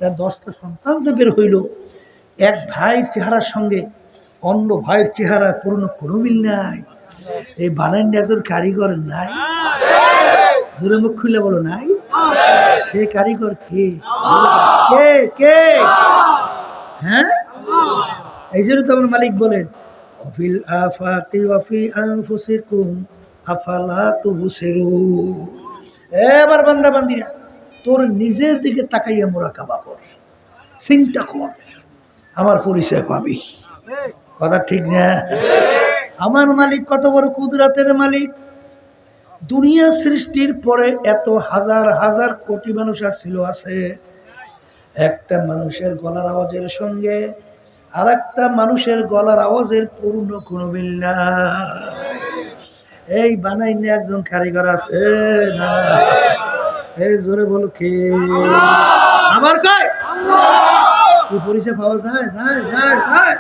10টা সন্তান যে বের হইল, এক ভাইয়ের চেহারার সঙ্গে অন্য ভাইয়ের চেহারার পূর্ণ কোনো মিল নাই। এই বানান একজন কারিগর নাই? জোরে মুখ খুলে বলো নাই? সে কারিগর কে? কে কে? হ্যাঁ, এই জন্য তো আমার মালিক বলেন, অফিল আফাকি ওয়াফি আনফুসিকুম আফালা তুবসিরুন। এবার বান্দা বান্দিরা, তোর নিজের দিকে তাকাইয়া মুরাকাবা কর, চিন্তা কর, আমার পরিচয় পাবি। কথা ঠিক না? আমার মালিক কত বড় কুদরতের মালিক। দুনিয়া সৃষ্টির পরে এত হাজার হাজার কোটি মানুষ আসছিল, আছে, একটা মানুষের গলার আওয়াজের সঙ্গে আর একটা মানুষের গলার আওয়াজের পূর্ণ কোনো মিল নাই। এই বানাই নিয়ে একজন কারিগর আছে না? এই জোরে বলো কে? আমার কয় কি পরিচয় পাওয়া যায়? যায় যায় যায়।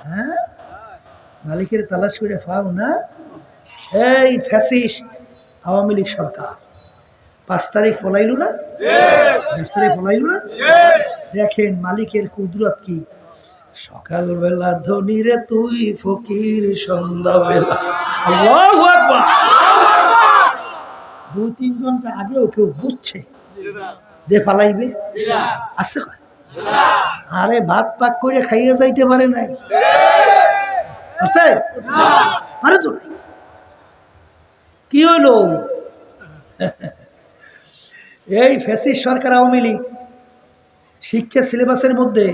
হ্যাঁ, মালিকের তালাশ করে পাও না? এই ফ্যাসিস্ট আওয়ামী লীগ সরকার 5 তারিখ পলাইল না? 10 তারিখ পলাইল না? দেখেন মালিকের কুদরত কি। সকালবেলা ধনী রে তুই ফকির, সন্ধ্যাবেলা। আল্লাহু আকবার। 2-3 ঘন্টা আগেও কেউ বুঝছে যে পালাইবে? আসতে কয়, আরে ভাত পাক করে খাইয়ে যাইতে পারে নাই? আছে? পারে তো। কি হইল? এই ফ্যাসিস্ট সরকার আওয়ামী লীগ শিক্ষা সিলেবাসের মধ্যে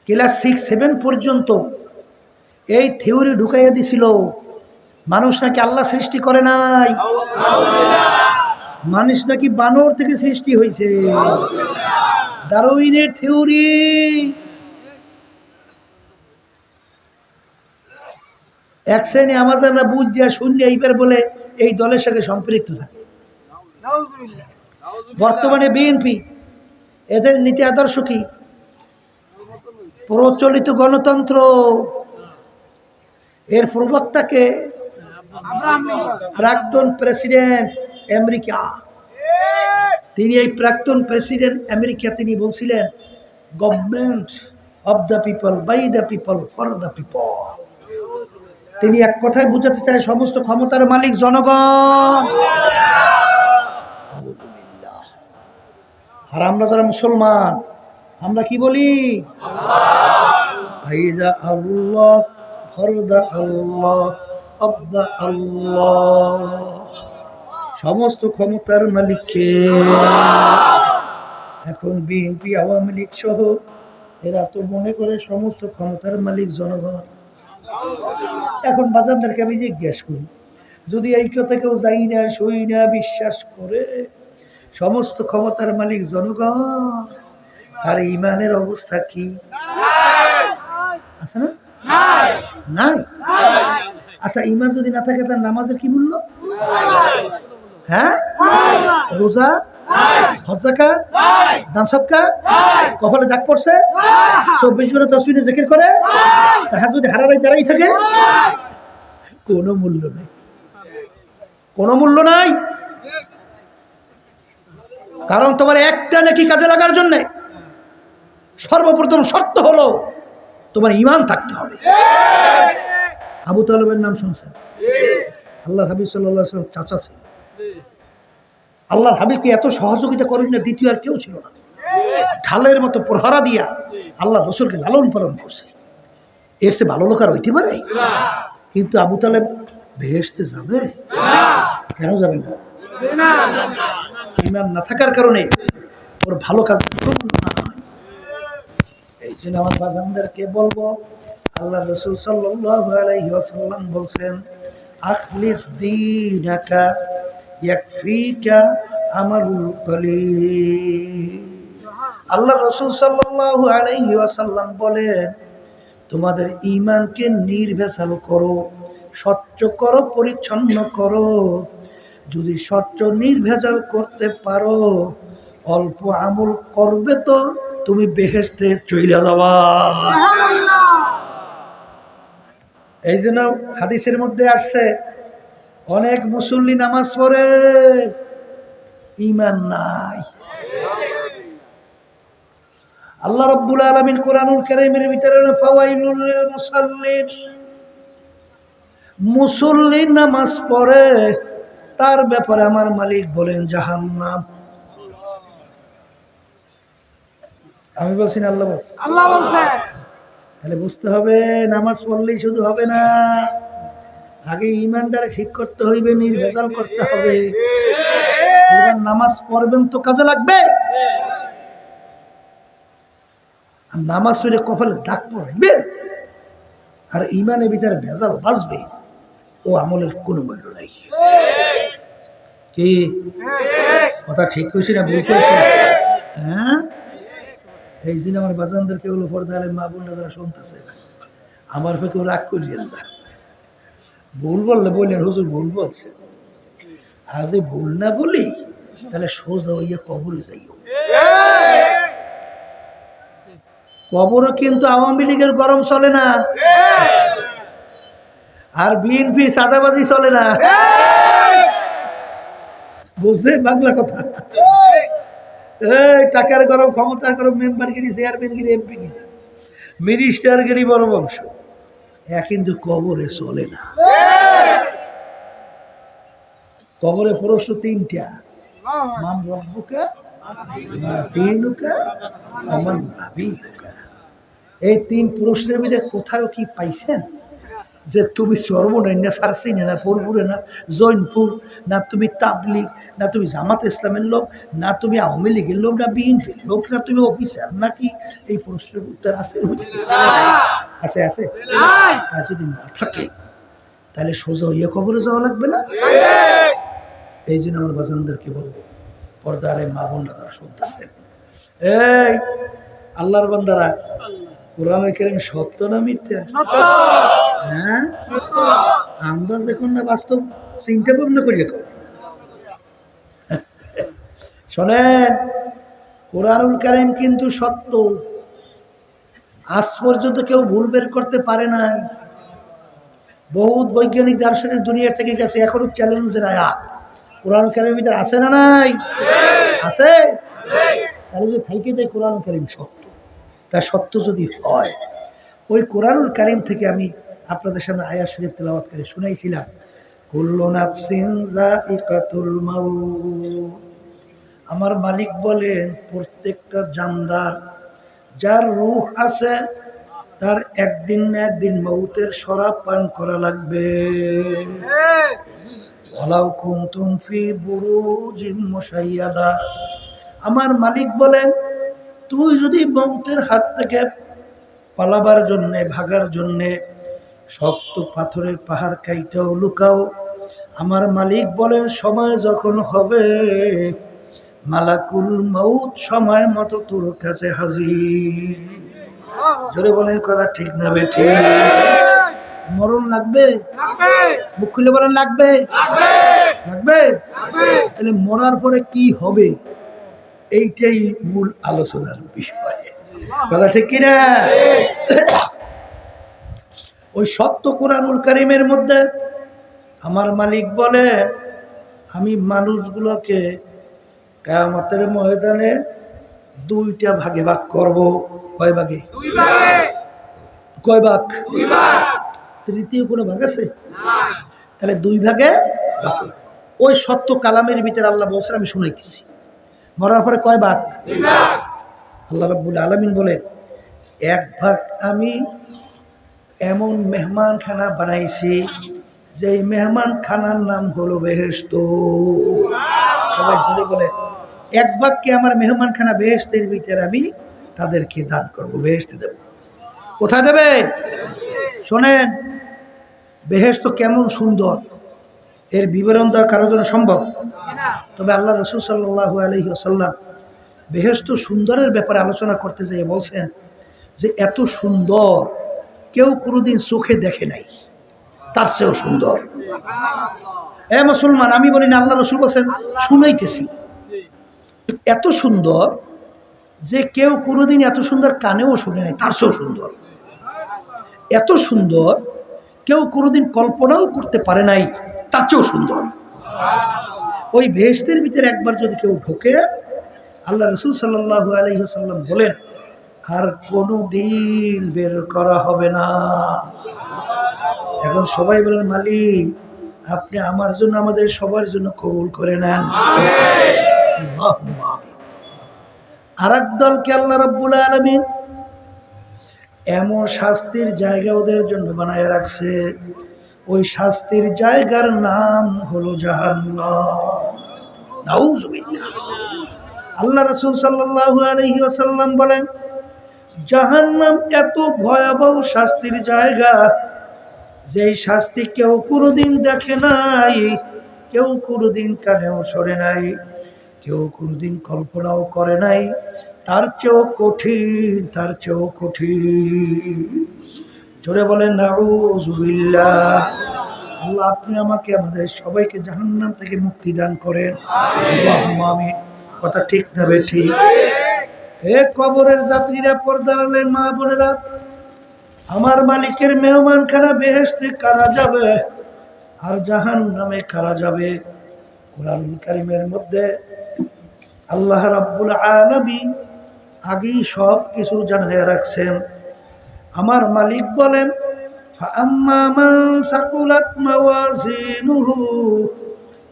ক্লাস 6-7 পর্যন্ত এই থিওরি ঢুকাইয়া দিছিল, মানুষ নাকি আল্লাহ সৃষ্টি করে নাই। মানুষ নাকি বানর থেকে সৃষ্টি হয়েছে। ডারউইনের থিওরি। এক শ্রেণী আমাজনরা বুঝিয়া শূন্য এইবার বলে এই দলের সঙ্গে সম্পৃক্ত থাকে। বর্তমানে বিএনপি, এদের নীতি আদর্শ কি? প্রচলিত গণতন্ত্র। এর প্রবক্তাকে প্রাক্তন প্রেসিডেন্ট আমেরিকা। তিনি এই প্রাক্তন প্রেসিডেন্ট আমেরিকা তিনি বলছিলেন government of the people, by the people, for the people. তিনি এক কথায় বুঝাতে চায় সমস্ত ক্ষমতার মালিক জনগণ। আর আমরা যারা মুসলমান আমরা কি বলি? আল্লাহ, ফরদা আল্লাহ, আব্দা আল্লাহ। সমস্ত ক্ষমতার মালিককে। এখন বিএনপি, আওয়ামী লীগ সহ এরা তো মনে করে সমস্ত ক্ষমতার মালিক জনগণ। এখন বাজারদারকে আমি জিজ্ঞেস করি, যদি এই কথা কেউ যাই না, সই না, বিশ্বাস করে সমস্ত ক্ষমতার মালিক জনগণ, আর ইমানের অবস্থা কি আছে? না নাই। আচ্ছা, ইমান যদি না থাকে তার নামাজের কি মূল্য? হ্যাঁ, রোজা, হজ, যাকাত, দান সদকা, কপালে দাগ পড়ছে, 24 ঘন্টা তাসবিহ জিকির করে, তাহাজ্জুদ হারারাই দাঁড়াই থাকে, কোনো মূল্য নেই, কোনো মূল্য নাই। কারণ তোমার একটা নেকি কাজে লাগার জন্য সর্বপ্রথম শর্ত হলো তোমার ঈমান থাকতে হবে। আবু তালেবের নাম শুনছেন? আল্লাহ হাবিব সাল্লাল্লাহু আলাইহি ওয়াসাল্লাম চাচা ছিল। আল্লাহর হাবিবকে এত সহযোগিতা করেন না দ্বিতীয় আর কেউ ছিল না। ঢালের মতো প্রহারা দিয়া আল্লাহ রাসূলকে লালন পালন করছে। এর চেয়ে ভালো লোক আর হইতে পারে? কিন্তু আবু তালেব বেহেশতে যাবে? কেন যাবে না? ঈমান না থাকার কারণে ওর ভালো কাজ না। এই জন্য আমার বাজানদেরকে বলবো, আল্লাহ রাসূল সাল্লাল্লাহু আলাইহি ওয়াসাল্লাম বলছেন, আখলিস দীনাকা ইয়াকফিকা আমালুল কলিল। আল্লাহ রাসূল সাল্লাল্লাহু আলাইহি ওয়াসাল্লাম বলেন, তোমাদের ঈমানকে নির্ভেজাল করো, স্বচ্ছ করো, পরিচ্ছন্ন করো। যদি স্বচ্ছ নির্ভেজাল করতে পারো, অল্প আমল করবে তো তুমি বেহেশতে চলে যাবা। এই জন্য হাদিসের মধ্যে আসছে, অনেক মুসল্লি নামাজ পড়ে ঈমান নাই। আল্লাহ রাব্বুল আলামিন কোরআনুল কারীমের ভিতরে ফাওয়াইলুল লিল মুসাল্লিন, মুসল্লি নামাজ পড়ে তার ব্যাপারে আমার মালিক বলেন জাহান্নাম। আমি বলছি না আল্লাহ বলছে? আল্লাহ বলছে। তাহলে বুঝতে হবে নামাজ পড়লেই শুধু হবে না, আগে ঈমানটারে ঠিক করতে হইবে, নির্ভেজাল করতে হবে। এবার নামাজ পড়বেন তো কাজে লাগবে, আর নামাজ পড়ে কপালে দাগ পড়াইবে আর ঈমানের ভিতরে ভেজাল বাঁচবে, ও আমলের কোনো মূল্য নাই। কি কথা ঠিক কইছি না ভুল কইছি? হ্যাঁ, এই জন্য আমার বাজানদেরকে বলো, পর্দা আলেম মা বোনরা যারা শুনতেছে, আমার পক্ষে কেউ রাগ করিয়েন না। ভুল বললে বললেন হুজুর ভুল বলছে, আর যদি ভুল না বলি তাহলে সোজা হইয়া কবরে যাইও। কবরও কিন্তু আওয়ামী লীগের গরম চলে না, আর বিএনপি সাদাবাজি চলে না। বুঝছে বাংলা কথা? এই টাকার গরম, ক্ষমতার গরম, মেম্বারগিরি, চেয়ারম্যানগিরি, এমপিগিরি, মিনিস্টারগিরি বড় বংশ, কিন্তু কবরে চলে না। কবরে প্রশ্ন তিনটা, মান রব্বুকা মা দীনুকা ওয়া মান নাবিয়ুকা। এই তিন প্রশ্নের মধ্যে কোথাও কি পাইছেন যে তুমি সর্বনৈন্য সারসিনে না পরপুরে না জৈনপুর না তুমি তাবলিগ না তুমি জামাত ইসলামের লোক না তুমি আওয়ামী লীগের লোক না বিএনপির লোক না তুমি অফিসার নাকি? এই প্রশ্নের উত্তর আছে? আছে আছে। তা যদি না থাকে তাহলে সোজা হইয়া কবরে যাওয়া লাগবে না? এই জন্য আমার বাজানদেরকে বলবো, পর্দারে মা বোনরা তারা শুনতেছেন, এই আল্লাহর বান্দারা, কোরআনে কারীম সত্য না মিথ্যা? হ্যাঁ, আমরা যখন না বাস্তব চিন্তা ভাবনা করি। এখন শোনেন, কোরআনুল কারীম কিন্তু সত্য, আজ পর্যন্ত কেউ ভুল বের করতে পারে নাই। বহুত বৈজ্ঞানিক দার্শনিক দুনিয়া থেকে গেছে, এখনো চ্যালেঞ্জের আয়াত কোরআনুল কারীমের ভিতরে আছে না নাই? আছে। তাহলে যদি থাইকে দেয় কোরআনুল কারীম সত্য, তা সত্য যদি হয়, ওই কোরআনুল কারীম থেকে আমি আপনাদের সামনে আয়াত শরীফ তেলাওয়াত করে শুনাইছিলাম, কুল্লু নাফসিন যায়িকাতুল মাউত। আমার মালিক বলেন, প্রত্যেকটা জানদার যার রূহ আছে তার একদিন না একদিন মৌতের শরাব পান করা লাগবে। ওয়ালাউ কুনতুম ফি বুরুজিন মুশাইয়াদা। আমার মালিক বলেন, তুই যদি মৌতের হাত থেকে পালাবার জন্যে, ভাগার জন্যে শক্ত পাথরের পাহাড় কাইটাও লুকাও, আমার মালিক বলেন সময় যখন হবে মালাকুল মউত সময় মতো তোর কাছে হাজির। জোরে বলেন কথা ঠিক না বেঠি? মরণ লাগবে? মুখ খুলে বলেন লাগবে? লাগবে। তাহলে মরার পরে কি হবে, এইটাই মূল আলোচনার বিষয়। কথা ঠিক কিনা? ওই সত্য কোরআনুল কারীমের মধ্যে আমার মালিক বলে, আমি মানুষগুলোকে কিয়ামতের ময়দানে দুইটা ভাগে ভাগ করব। কয় ভাগে? কয় ভাগ? তৃতীয় কোনো ভাগ আছে? তাহলে দুই ভাগে ভাগ। ওই সত্য কালামের ভিতরে আল্লাহ বলছেন, আমি শুনাইতেছি, মরার পরে কয় ভাগ? আল্লাহ রাব্বুল আলামিন বলে, এক ভাগ আমি এমন মেহমানখানা বানাইছি যে মেহমান খানার নাম হলো বেহেশত। সবাই জোরে বলে, এক ভাগকে আমার মেহমানখানা বেহেশতের ভিতরে আমি তাদেরকে দান করব, বেহেশতে দেব। কোথায় দেবে? শোনেন, বেহেশত কেমন সুন্দর, এর বিবরণ দেওয়া কারোর জন্য সম্ভব? তবে আল্লাহ রাসূল সাল্লাল্লাহু আলাইহি ওয়াসাল্লাম বেহেশত সুন্দরের ব্যাপারে আলোচনা করতে যেয়ে বলছেন যে এত সুন্দর কেউ কোনোদিন চোখে দেখে নাই, তার চেয়েও সুন্দর। মুসলমান, আমি বলি না, আল্লাহ রাসূল বলছেন, শুনাইতেছি। এত সুন্দর যে কেউ কোনোদিন এত সুন্দর কানেও শুনে নাই, তার চেয়েও সুন্দর। এত সুন্দর কেউ কোনোদিন কল্পনাও করতে পারে নাই, তার চেয়েও সুন্দর। ওই বেহেশতের ভিতরে একবার যদি কেউ ঢোকে, আল্লাহ রাসূল সাল্লাল্লাহু আলাইহি ওয়াসাল্লাম বলেন, আর কোনোদিন বের করা হবে না। এখন সবাই বলেন, মালিক আপনি আমার জন্য, আমাদের সবার জন্য কবুল করে নেন। আর এক দলকে আল্লাহ রাব্বুল আলামিন এমন শাস্তির জায়গা ওদের জন্য বানায় রাখছে, ওই শাস্তির জায়গার নাম হলো জাহান্নাম। নাউযুবিল্লাহ। আল্লাহ রাসূল সাল্লাল্লাহু আলাইহি ওয়াসাল্লাম বলেন, জাহান্নাম এত ভয়াবহ শাস্তির জায়গা, যেই শাস্তি কেউ কোনোদিন দেখে নাই, কেউ কোনোদিন কানেও শোনে নাই, কেউ কোনোদিন কল্পনাও করে নাই, তার চেয়েও কঠিন, তার চেয়েও কঠিন। জোরে বলেন নাউযুবিল্লাহ। আল্লাহ আপনি আমাকে, আমাদের সবাইকে জাহান্নাম থেকে মুক্তি দান করেন। আল্লাহুম্মা আমিন। কথা ঠিক না বেঠিক? হে কবরের যাত্রীরা, পর্দার আলের মা বোনেরা, আমার মালিকের মেহমানখানা বেহেশতে কারা যাবে আর জাহান্নামে কারা যাবে? কোরআনুল কারীমের মধ্যে আল্লাহ রাব্বুল আলামিন আগেই সব কিছু জানিয়ে রাখছেন। আমার মালিক বলেন, ফাআম্মা মান সাকুলাত মাওয়াজিনুহু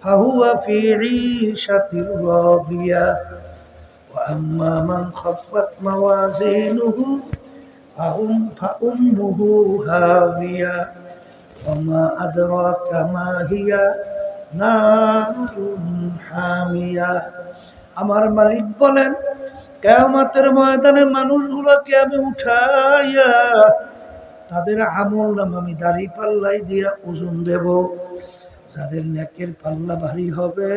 ফাহুয়া ফি ঈশাতির রাদিয়া ওয়া আম্মা মান খাফফাত মাওয়াজিনুহু ফাউম্মুহু হাওিয়া ওয়া মা আদরাকা মা হিয়া নারুন হামিয়া। আমার মালিক বলেন, কিয়ামতের ময়দানে মানুষগুলোকে আমি উঠাইয়া তাদের আমল নাম আমি দাড়ি পাল্লাই দিয়া ওজন দেব। যাদের নেকের পাল্লা ভারী হবে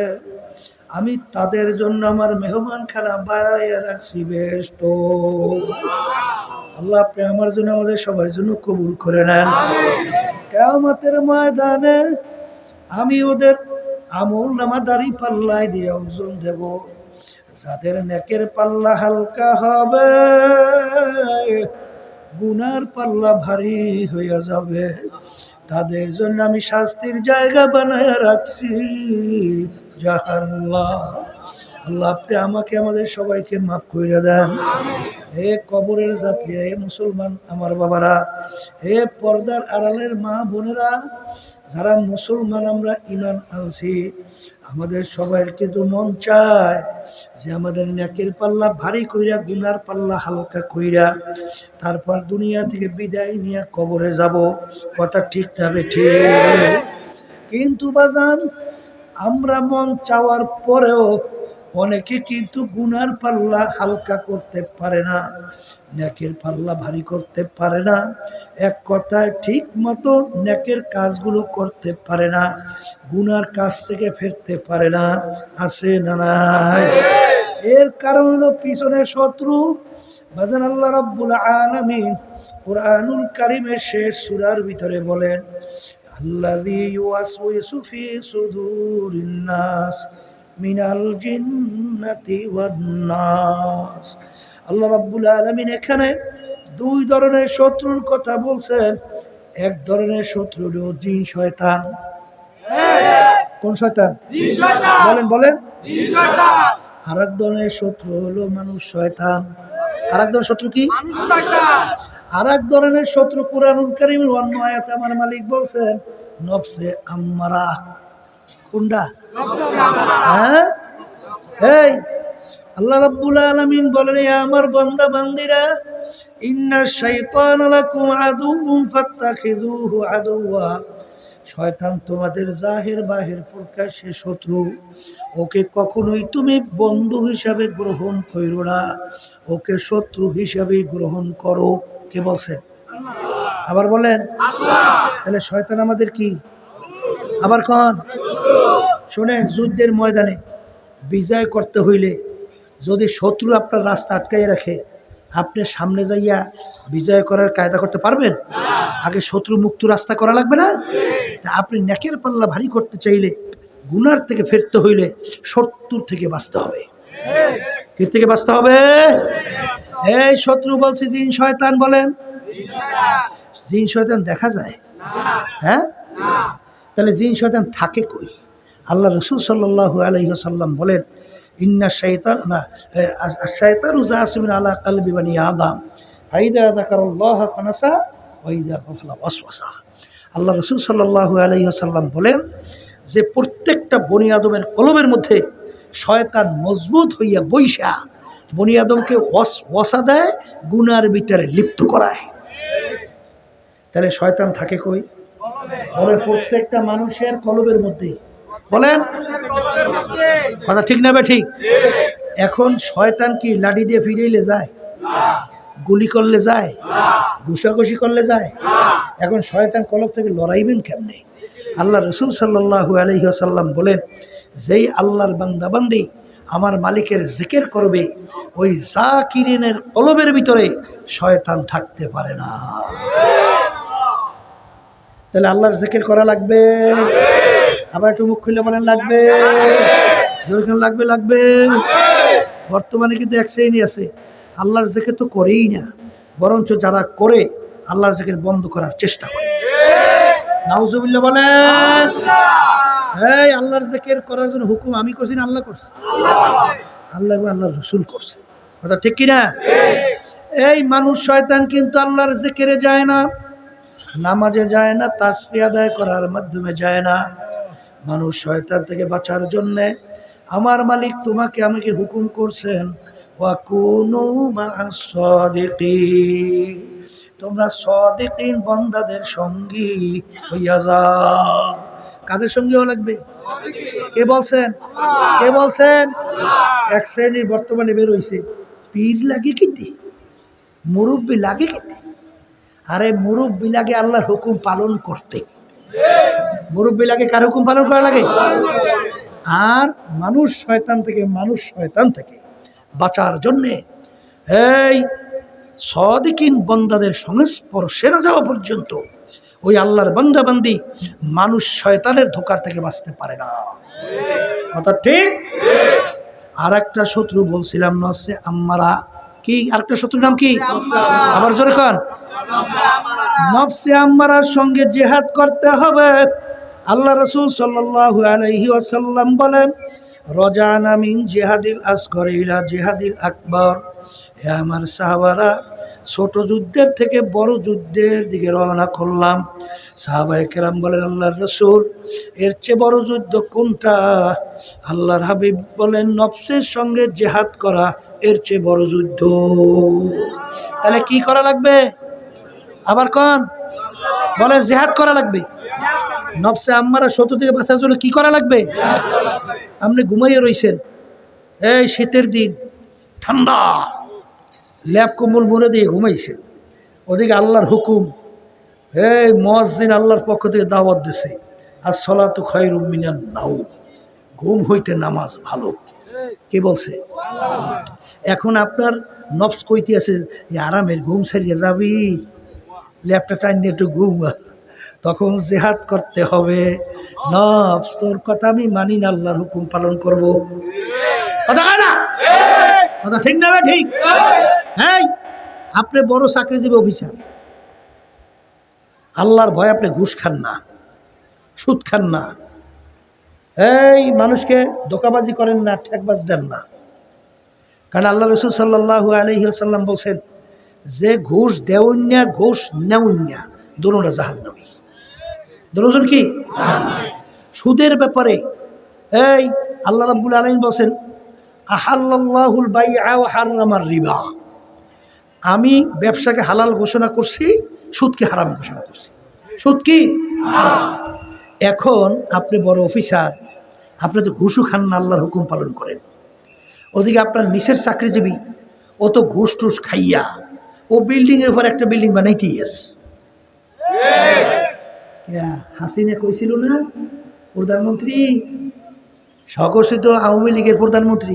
আমি তাদের জন্য আমার মেহমান খানা বাড়াইয়া রাখছি বেষ্ট। আল্লাহ আপনি আমার জন্য আমাদের সবার জন্য কবুল করে নেন। কিয়ামতের ময়দানে আমি ওদের আমল নামা দাড়ি পাল্লায় দিয়ে ওজন দেব। যাদের নেকের পাল্লা হালকা হবে গুনার পাল্লা ভারী হইয়া যাবে, তাদের জন্য আমি শাস্তির জায়গা বানায় রাখছি জাহান্নাম। আল্লাহ আপনি আমাকে আমাদের সবাইকে মাফ করে দেন। হে কবরের যাত্রীরা, হে মুসলমান আমার বাবারা, হে পর্দার আড়ালের মা বোনেরা, যারা মুসলমান আমরা ঈমান আনছি, আমাদের সবার কিন্তু মন চায় যে আমাদের নেকের পাল্লা ভারী কইরা গুনার পাল্লা হালকা কইরা তারপর দুনিয়া থেকে বিদায় নিয়ে কবরে যাব। কথা ঠিক না বেঠিক? কিন্তু বাজান আমরা মন চাওয়ার পরেও অনেকে কিন্তু গুনার পাল্লা হালকা করতে পারে না, নেকের পাল্লা ভারী করতে পারে না, এক কথায় ঠিক মতো নেকের কাজগুলো করতে পারে না, গুনার কাজ থেকে ফিরতে পারে না। আছে না নাই? এর কারণ হলো পিছনের শত্রু। বাজান আল্লাহ রাব্বুল আলামিন কুরআনুল কারীমের শেষ সূরার ভিতরে বলেন, আল্লাযী ইউওয়াসওয়িসু ফী সুদুরিন নাস মিনাল জিন্নাতি ওয়ান নাস। আল্লাহ রাব্বুল আলামিন এখানে দুই ধরনের শত্রুর কথা বলছেন। এক ধরনের শত্রু হলো জিন শয়তান। কোন শয়তান? জিন শয়তান। বলেন বলেন। জিন শয়তান। আরেক ধরনের শত্রু হলো মানুষ শয়তান। আরেক ধরনের শত্রু কি? মানুষ শয়তান। আরেক ধরনের শত্রু কুরআনুল কারীমের অন্য আয়াতে আমার মালিক বলছেন নফসে আম্মারা। কোনটা? নফসে আম্মারা। হ্যাঁ, এই আল্লাহ রাব্বুল আলামিন বলেন, আমার বান্দা বান্দিরা, ইন্নাশ শাইতানা লাকুম আদুউন ফাত্তাখিযুহু আদুওয়া। শয়তান তোমাদের জাহির বাহির প্রকাশ্যে শত্রু, ওকে কখনোই তুমি বন্ধু হিসাবে গ্রহণ করো না, ওকে শত্রু হিসাবে গ্রহণ করো। কে বলছেন? আবার বলেন। তাহলে শয়তান আমাদের কি? আবার কোন? শুনেন, যুদ্ধের ময়দানে বিজয় করতে হইলে যদি শত্রু আপনার রাস্তা আটকাই রাখে, আপনি সামনে যাইয়া বিজয় করার কায়দা করতে পারবেন? আগে শত্রু মুক্ত রাস্তা করা লাগবে না? তা আপনি নেকের পাল্লা ভারী করতে চাইলে, গুনার থেকে ফিরতে হইলে শত্রুর থেকে বাঁচতে হবে। কি থেকে বাঁচতে হবে? এই শত্রু বলছি জিন শয়তান। বলেন, জিন শয়তান দেখা যায়? হ্যাঁ, তাহলে জিন শয়তান থাকে কই? আল্লাহ রাসূল সাল্লাল্লাহু আলাইহি ওয়াসাল্লাম বলেন, ইন্না শাইতানা আশ-শাইতানু জাসিমুন আলা কলবি বনি আদম ফাইদা যাকারাল্লাহ ফানাসা ওয়া ইযা গাফালা ওয়াসওয়াসা। আল্লাহ রাসূল সাল্লাল্লাহু আলাইহি ওয়াসাল্লাম বলেন যে প্রত্যেকটা বনি আদমের কলবের মধ্যে শয়তান মজবুত হইয়া বইসা বনি আদমকে ওয়াসওয়াসা দেয়, গুনার ভিতরে লিপ্ত করায়। তাহলে শয়তান থাকে কই? বলে প্রত্যেকটা মানুষের কলবের মধ্যে। বলেন, কথা ঠিক না? ঠিক। এখন শয়তান কি লাঠি দিয়ে ফিরাইলে যায়? গুলি করলে যায়? ঘুষাঘুষি করলে যায়? এখন শয়তান কলব থেকে লড়াইবেন কেমনে? আল্লাহ রাসূল সাল্লাল্লাহু আলাইহি ওয়াসাল্লাম বলেন, যেই আল্লাহর বান্দা বান্দি আমার মালিকের জিকির করবে, ওই জাকিরিনের কলবের ভিতরে শয়তান থাকতে পারে না। তাহলে আল্লাহর জিকির করা লাগবে। আবার একটু মুখ খুলে বলেন লাগবে। জোরে লাগবে। লাগবে। বর্তমানে কিন্তু এক শ্রেণী আছে, আল্লাহর জিকির তো করেই না, বরঞ্চ যারা করে আল্লাহর জিকির বন্ধ করার চেষ্টা করে। নাউজুবিল্লাহ বলেন। এই আল্লাহর জিকির করার জন্য হুকুম আমি করছি না আল্লাহ করছে? আল্লাহ এবং আল্লাহর রাসূল করছে। কথা ঠিক কি না? এই মানুষ শয়তান কিন্তু আল্লাহর জিকিরে যায় না, নামাজে যায় না, তাসবিহ আদায় করার মাধ্যমে যায় না। মানুষ শয়তান থেকে বাঁচার জন্যে আমার মালিক তোমাকে আমাকে হুকুম করছেন, ওয়াকুনু মা'আস সাদিকিন, তোমরা সাদিকিন বান্দাদের সঙ্গী হইয়া যাও। কাদের সঙ্গী হওয়া লাগবে? কে বলছেন? কে বলছেন? এক শ্রেণীর বর্তমানে বের হইছে, পীর লাগে কিতে, মুরব্বী লাগে কিতে। আরে মুরব্বী লাগে আল্লাহর হুকুম পালন করতে। মুরব্বী লাগে, কার হুকুম পালন করা লাগে। আর মানুষ শয়তান থেকে বাঁচার জন্যে এই সাদিকিন বান্দাদের সংস্পর্শে না যাওয়া পর্যন্ত ওই আল্লাহর বান্দা বান্দি মানুষ শয়তানের ধোঁকার থেকে বাঁচতে পারে না। কথা ঠিক। আর একটা শত্রু বলছিলাম নফসে আম্মারা, কি আরেকটা শত্রুর নাম কি? আবার জোরে কন। নফসে আম্মারার সঙ্গে জিহাদ করতে হবে। আল্লাহ রাসূল সাল্লাল্লাহু আলাইহি ওয়াসাল্লাম বলেন, রজানা মিন জিহাদিল আসগর ইলা জিহাদিল আকবার। হে আমার সাহাবারা, ছোট যুদ্ধের থেকে বড় যুদ্ধের দিকে রওনা করলাম। সাহাবায়ে কেরাম বলেন, আল্লাহর রাসূল, এর চেয়ে বড় যুদ্ধ কোনটা? আল্লাহর হাবিব বলেন, নফসের সঙ্গে জিহাদ করা এর চেয়ে বড় যুদ্ধ। তাহলে কি করা লাগবে? আবার কোন বলেন, জিহাদ করা লাগবে। নফসে আম্মারা শত্রু থেকে বাঁচার জন্য কি করা লাগবে? আপনি ঘুমাইয়ে রইছেন, এই শীতের দিন ঠান্ডা, ল্যাপ কম্বল মুড়ে দিয়ে ঘুমাইছেন, ওদিকে আল্লাহর হুকুম, এই মুয়াজ্জিন আল্লাহর পক্ষ থেকে দাওয়াত দিছে, আস-সালাতু খায়রুম মিনান নাওম, ঘুম হইতে নামাজ ভালো। কে বলছে? এখন আপনার নফস কইতে আছে আরামের ঘুম ছাড়িয়ে যাবি, ল্যাপটা টাইন একটু ঘুম। তখন জিহাদ করতে হবে। নফস, তোর কথা আমি মানি না, আল্লাহর হুকুম পালন করব। কথা কয় না? কথা ঠিক না? ঠিক। হ্যাঁ, আপনি বড় চাকরিজীবী অফিসার, আল্লাহর ভয় আপনি ঘুষ খান না, সুদ খান না, এই মানুষকে ধোঁকাবাজি করেন না, ঠেকবাজ দেন না। কারণ আল্লাহ রাসূল সাল্লাল্লাহু আলাইহি ওয়াসাল্লাম বলছেন, যে ঘুষ দেউন্যা ঘুষ নেউন্যা দুটোটা জাহান্নামী। দুটোজন কি? সুদের ব্যাপারে এই আল্লাহ রাব্বুল আলামিন বলেন, আহাল্লাল্লাহুল বাইআ ওয়া হারামার রিবা, আমি ব্যবসাকে হালাল ঘোষণা করছি, সুদকে হারাম ঘোষণা করছি। সুদ কি? এখন আপনি বড় অফিসার, আপনি তো ঘুষও খান না, আল্লাহর হুকুম পালন করেন। ওদিকে আপনার নিচের চাকরিজীবী, ও তো ঘুষ টুস খাইয়া ও বিল্ডিংয়ের উপর একটা বিল্ডিং বানাইতেই আছে। হাসিনা কইছিল না, প্রধানমন্ত্রী স্বঘোষিত আওয়ামী লীগের প্রধানমন্ত্রী,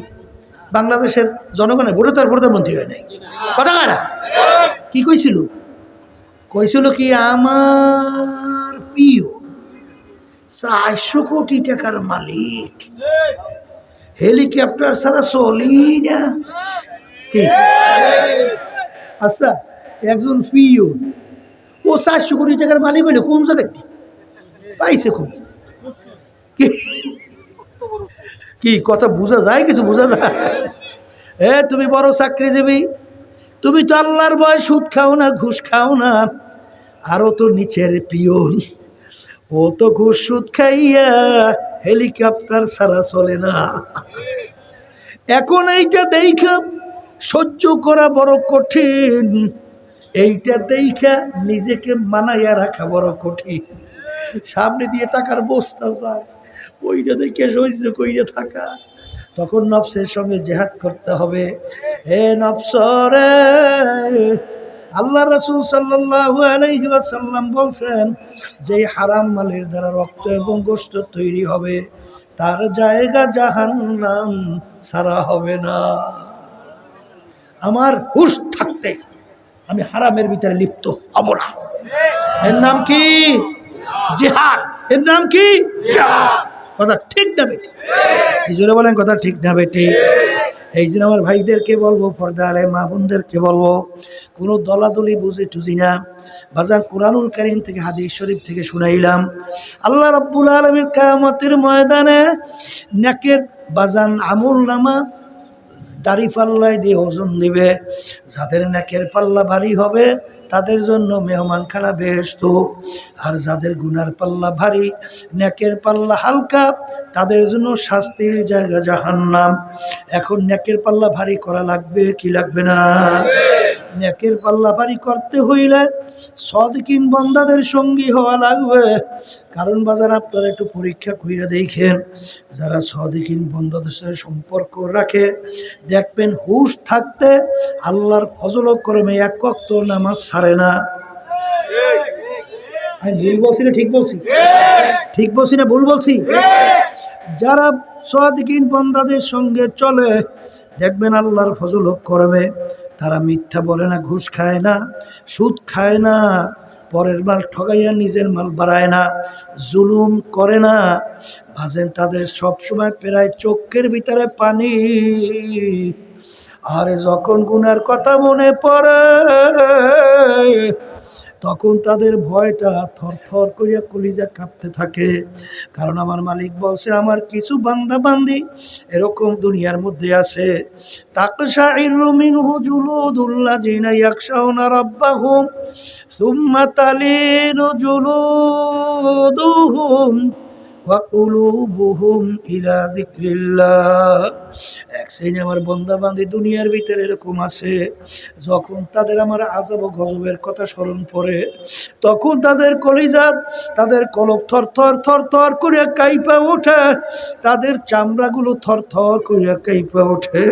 বাংলাদেশের জনগণের ভোটে তার প্রধানমন্ত্রী হয় নাই। কথা কয় না? কি কইছিল? কইছিল কি, আমার প্রিয় 400 কোটি টাকার মালিক, হেলিকপ্টার ছাড়া চলি না। কি? আচ্ছা, একজন প্রিয় ও 400 কোটি টাকার মালিক হইলে কোন জায়গায় পাইছে? কই কি কথা বোঝা যায়? কিছু বোঝা যায়? তুমি বড় চাকরিজীবী, তুমি তো আল্লাহর ভয় সুদ খাও না, ঘুষ খাও না। আরো তো নিচের পিয়ন, ও তো ঘুষ সুদ খাইয়া হেলিকপ্টার ছাড়া চলে না। এখন এইটা দেখা সহ্য করা বড় কঠিন, এইটা দেখা নিজেকে মানাইয়া রাখা বড় কঠিন। সামনে দিয়ে টাকার বস্তা যায়, ওইটা দেখে সহ্য কইরে থাকা। তখন নফসের সঙ্গে জিহাদ করতে হবে। হে নফস রে, আল্লাহ রাসূল সাল্লাল্লাহু আলাইহি ওয়াসাল্লাম বলছেন, যে হারাম মালের দ্বারা রক্ত এবং গোশত তৈরি হবে, তার জায়গা জাহান্নাম, ছাড়া হবে না। আমার হুঁশ থাকতে আমি হারামের ভিতরে লিপ্ত হব না। এর নাম কি? জিহাদ। এর নাম কি? জিহাদ। কথা ঠিক না বেটি? এই জন্য বলেন কথা ঠিক না বেটি? এই জন্য আমার ভাইদেরকে বলবো, পর্দারে মা বোনদেরকে বলবো, কোনো দলাদলি বুঝে টুঝি না। বাজার কুরআনুল কারীম থেকে হাদিস শরীফ থেকে শুনাইলাম, আল্লাহ রাব্বুল আলামিন কিয়ামতের ময়দানে নেকের বাজান আমল নামা দাড়ি পাল্লায় দিয়ে ওজন দিবে। যাদের নেকের পাল্লা ভারী হবে তাদের জন্য মেহমানখানা বেহেশত, আর যাদের গুনার পাল্লা ভারী, নেকের পাল্লা হালকা, তাদের জন্য শাস্তির জায়গা জাহান্নাম। এখন নেকের পাল্লা ভারী করা লাগবে কি লাগবে না? নেকের পাল্লা ভারী করতে হইলে সাদিকিন বান্দাদের সঙ্গী হওয়া লাগবে। কারণ বাজার আপনারা একটু পরীক্ষা কইরা দেখেন, যারা সাদিকিন বান্দাদের সাথে সম্পর্ক রাখে, দেখবেন হুঁশ থাকতে আল্লাহর ফজল করমে এক ওয়াক্ত নামাজ ছাড়ে না। আমি ভুল বলছি না ঠিক বলছি? ঠিক বলছি না ভুল বলছি? যারা সাদিকিন বান্দাদের সঙ্গে চলে দেখবেন আল্লাহর ফজল করবে। তারা মিথ্যা বলে না, ঘুষ খায় না, সুদ খায় না, পরের মাল ঠগাইয়া নিজের মাল বাড়ায় না, জুলুম করে না। ভাজেন তাদের সবসময় প্রায় চোখের ভিতরে পানি। আর যখন গুনার কথা মনে পড়ে তখন তাদের ভয়টা থরথর করিয়া কলিজা কাঁপতে থাকে। কারণ আমার মালিক বলছে আমার কিছু বান্দা বান্দি এরকম দুনিয়ার মধ্যে আছে, তাকশাইরু মিনহু জুলুদুল্লাযিনা ইয়াখশাউনা রাব্বাহুম সুম্মা তালিনু জুলুদুহুম ওয়া কুলুবুহুম ইলা যিকরিল্লাহ। এক শ্রেণী আমার বান্দা বান্দি দুনিয়ার ভিতরে এরকম আছে, যখন তাদের আমার আযাব ও গজবের কথা স্মরণ পড়ে তখন তাদের কলিজা, তাদের কলব থরথর থরথর করে কাঁইপা ওঠে, তাদের চামড়াগুলো থরথর করে কাঁইপা ওঠে।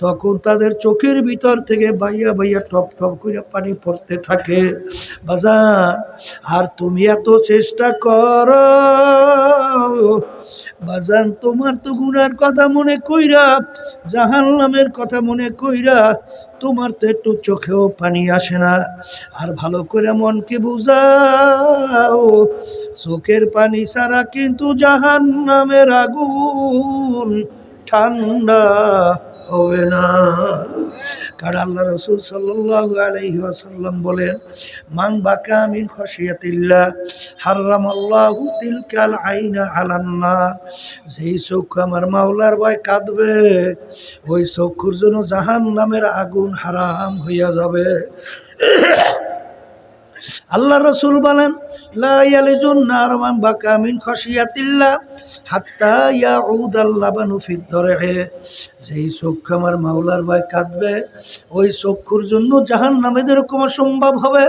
তখন তাদের চোখের ভিতর থেকে বাইয়া বাইয়া টপ টপ করে পানি পড়তে থাকে। বাজান, আর তুমি এত চেষ্টা করো বাজান, তোমার তো গুনার কথা মনে কইরা, জাহান্নামের কথা মনে কইরা তোমার তো একটু চোখেও পানি আসে না। আর ভালো করে মনকে বুঝাও, চোখের পানি ছাড়া কিন্তু জাহান্নামের আগুন ঠান্ডা হবে না। কারণ আল্লাহ রাসূল সাল্লাল্লাহু আলাইহি ওয়াসাল্লাম বলেন, মান বাকা মিন খাশিয়াতিল্লাহ হারামাল্লাহু তিলকাল আইনা আলান নার। যেই চক্ষু আমার মাওলার ভয় কাঁদবে ওই চক্ষুর জন্য জাহান্নামের আগুন হারাম হইয়া যাবে। আল্লাহ রাসূল বলেন, লা ইয়ালিজুন নার মান বাকা মিন খাশিয়াতিল্লাহ হাত্তা ইয়াউদাল লাবানু ফিদ দর'i। যেই চক্ষু আমার মাওলার ভয় কাঁদবে ওই চক্ষুর জন্য জাহান্নামে যেরকম অসম্ভব হবে,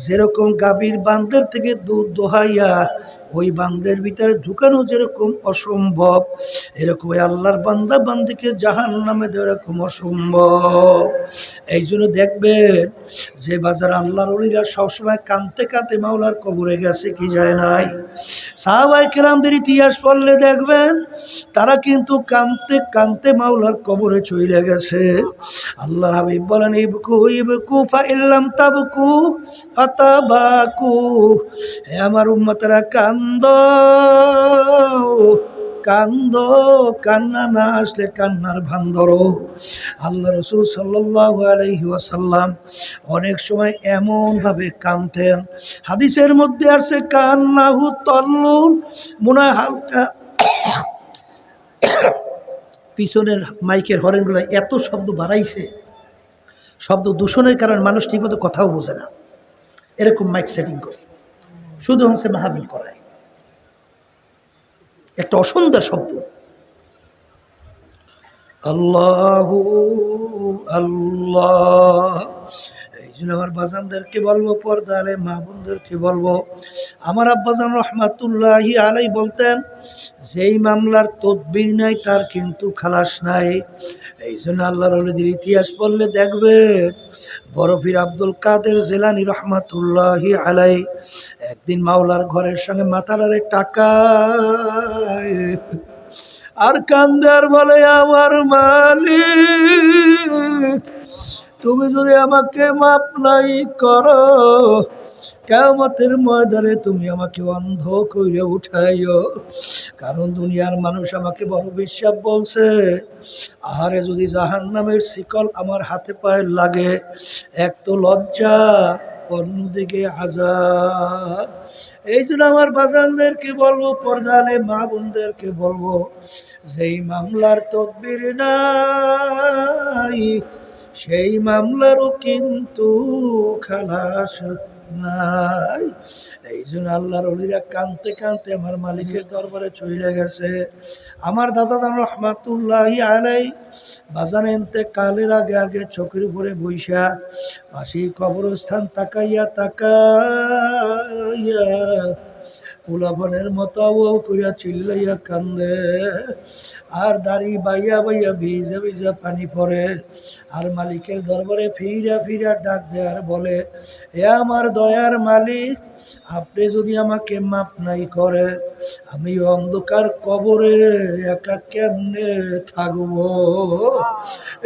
যেরকম গাভীর বান্দের থেকে দুধ দোহাইয়া ওই বান্দের ভিতরে ঢুকানো যেরকম অসম্ভব, এরকম আল্লাহর বান্দা বান্দিকে জাহান্নামে যেরকম অসম্ভব। এই জন্য দেখবেন যে বাজার আল্লাহর ওলিরা সবসময় কাঁদতে কাঁদতে মাওলার কবরে গেছে কি যায় নাই। সাহাবায়ে কেরামদের ইতিহাস পড়লে দেখবেন তারা কিন্তু কাঁদতে কাঁদতে মাওলার কবরে চলে গেছে। আল্লাহর হাবিব বলেন, ইবকু ইবকু ফা ইল্লাম তাবকু ফাতাবাকু। হে আমার উম্মতেরা কান্দো কান্দো, কান্না না আসলে কান্নার ভান ধরো। আল্লাহ রাসূল সাল্লাল্লাহু আলাইহি ওয়াসাল্লাম অনেক সময় এমন ভাবে কাঁদতেন, হাদিসের মধ্যে আছে কান্নাহু তল্লুন, মনে হয় হালকা পিছনের মাইকের হরেনগুলো এত শব্দ বাড়াইছে, শব্দ দূষণের কারণে মানুষ ঠিকমতো কথাও বোঝে না, এরকম মাইক সেটিং করছে, শুধু হচ্ছে মাহফিল করায় একটা অসুন্দর শব্দ। আল্লাহু আল্লাহ। এই জন্য আমার বাজানদেরকে বলবো, পর্দালে মা বোনদেরকে বলবো, আমার আব্বাজান রহমাতুল্লাহি আলাই বলতেন, যেই মামলার তদবির নাই তার কিন্তু খালাস নাই। এই জন্য আল্লাহর ওলিদের ইতিহাস পড়লে দেখবে বড় পীর আব্দুল কাদের জিলানী রহমাতুল্লাহি আলাই একদিন মাওলার ঘরের সঙ্গে মাতালারে টাকা আর কান্দার বলে, আমার মালিক তুমি যদি আমাকে মাপ নাই করো, কিয়ামতের ময়দানে তুমি আমাকে অন্ধ কইরে উঠাইও। কারণ দুনিয়ার মানুষ আমাকে বড় বিশ্বাস বলছে, আহারে যদি জাহান্নামের শিকল আমার হাতে পায়ে লাগে, এক তো লজ্জা, অন্যদিকে আযাব। এই জন্য আমার বাজানদেরকে বলবো, পর্দালে মা বোনদেরকে বলবো, যেই মামলার তদবির নাই সেই মামলারও কিন্তু খালাস নাই। এই জন্য আল্লাহর ওলিরা কাঁদতে কাঁদতে আমার মালিকের দরবারে চলে গেছে। আমার দাদা রহমাতুল্লাহি আলাই বাজান ইন্তেকালের আগে আগে চোখের উপরে বইসা পাশে কবরস্থান তাকাইয়া তাকাইয়া পোলাপানের মতো ও কইরা চিল্লাইয়া কান্দে, আর দাড়ি বাইয়া বাইয়া ভিজা ভিজা পানি পড়ে, আর মালিকের দরবারে ফিরা ফিরা ডাক দেয় আর বলে, এ আমার দয়ার মালিক, আপনি যদি আমাকে মাপ নাই করে, আমি অন্ধকার কবরে একা কেমনে থাকবো।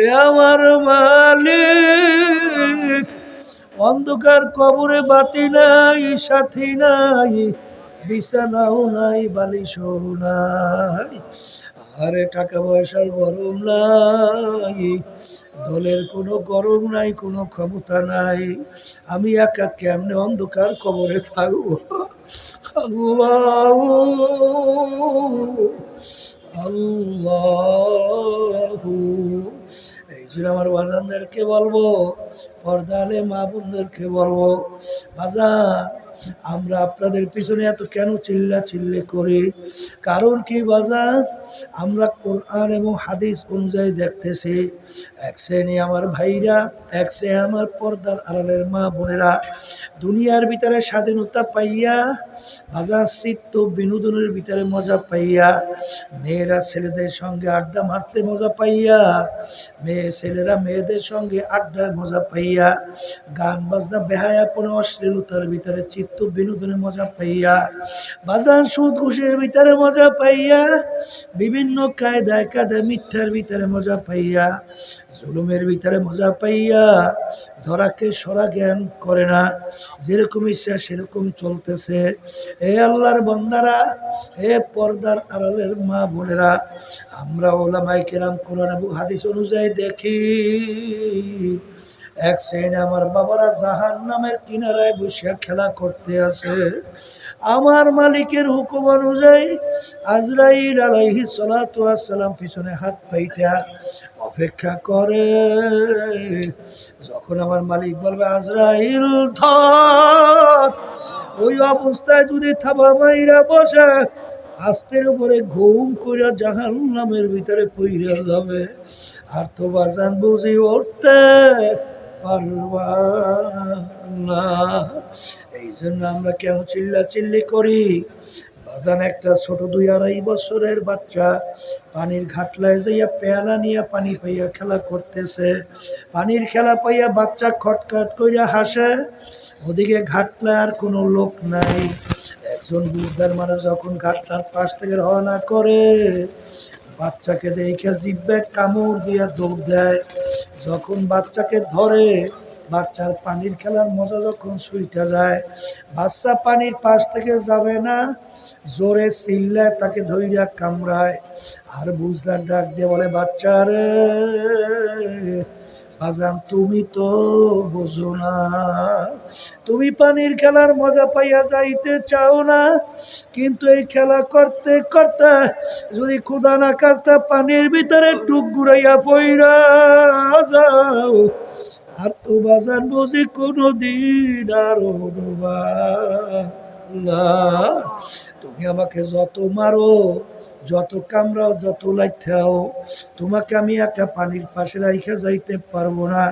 এ আমার মালিক, অন্ধকার কবরে বাতি নাই, সাথী নাই, বিছানাও নাই, বালিশও নাই, আরে টাকা পয়সার গরম নাই, দলের কোনো গরম নাই, কোনো ক্ষমতা নাই, আমি একা কেমনে অন্ধকার কবরে থাকবো। আল্লাহ, আল্লাহ, এই জন্য আমার বাজানদেরকে বলবো, পর্দালে মা বোনদেরকে বলবো, বাজান আমরা আপনাদের পিছনে এত কেন চিল্লা চিল্লি করি? কারণ কি বাজান, আমরা কোরআন এবং হাদিস অনুযায়ী দেখতেছি, এক শ্রেণী আমার ভাইরা, এক শ্রেণী আমার পর্দার আড়ালের মা বোনেরা দুনিয়ার ভিতরে স্বাধীনতা পাইয়া, বাজার চিত্ত বিনোদনের ভিতরে মজা পাইয়া, মেয়েরা ছেলেদের সঙ্গে আড্ডা মারতে মজা পাইয়া, ছেলেরা মেয়েদের সঙ্গে আড্ডা মজা পাইয়া, গান বাজনা বেহায়াপনা অশ্লীলতার ভিতরে চিত্ত বিনোদনের মজা পাইয়া, বাজার সুদ ঘুষের ভিতরে মজা পাইয়া, বিভিন্ন কায়দায় কায়দায় মিথ্যার ভিতরে মজা পাইয়া, জুলুমের ভিতরে মজা পাইয়া, ধরাকে সরা জ্ঞান করে না, যেরকম ইচ্ছা সেরকম চলতেছে। এ আল্লাহর বান্দারা, এ পর্দার আড়ালের মা বোনেরা, আমরা ওলামায়ে কেরাম কোরআন এবং হাদিস অনুযায়ী দেখি, এক শ্রেণী আমার বাবারা জাহান্নামের কিনারায় বসে খেলা করতে আছে। আমার মালিকের হুকুম অনুযায়ী আজরাইল আলাইহিস সালাতু ওয়াস সালাম পিছনে হাত পাইতা অপেক্ষা করে। যখন আমার মালিক বলবে আজরাইল ধর, ওই অবস্থায় যদি থাবা মাইরা বসে, আস্তের উপরে ঘুম করে জাহান্নামের ভিতরে পইরা যাবে, আর তো বাজান বুঝি উঠতে পারবা না। এই জন্য আমরা কেন চিল্লা চিল্লি করি? বাজান একটা ছোট 2-2.5 বছরের বাচ্চা পানির ঘাটলায় যাইয়া পেয়ালা নিয়ে পানি পাইয়া খেলা করতেছে, পানির খেলা পাইয়া বাচ্চা খটখট কইরা হাসে, ওদিকে ঘাটলায় আর কোনো লোক নাই। একজন বুঝদার মানুষ যখন ঘাটলার পাশ থেকে রওনা করে, বাচ্চাকে দেখে জিব্বে কামড় দিয়া দৌড় দেয়, যখন বাচ্চাকে ধরে, বাচ্চার পানির খেলার মজা যখন ছুইটা যায়, বাচ্চা পানির পাশ থেকে যাবে না, জোরে চিল্লায় তাকে ধইরা কামড়ায়, আর বুঝদার ডাক দিয়ে বলে, বাচ্চা রে বাজান তুমি তো বোঝো না, তুমি পানির খেলার মজা পাইয়া যাইতে চাও না, কিন্তু এই খেলা করতে করতে যদি খুদা না কাজটা পানির ভিতরে ডুব ঘুরাইয়া পইরা যাও, আর তো বাজান বুঝি কোনদিন আর ডুবা না। তুমি আমাকে যত মারো, যত কামড়াও, যত লাইথাও, তোমাকে আমি একা পানির পাশে রাইখা যাইতে পারবো না।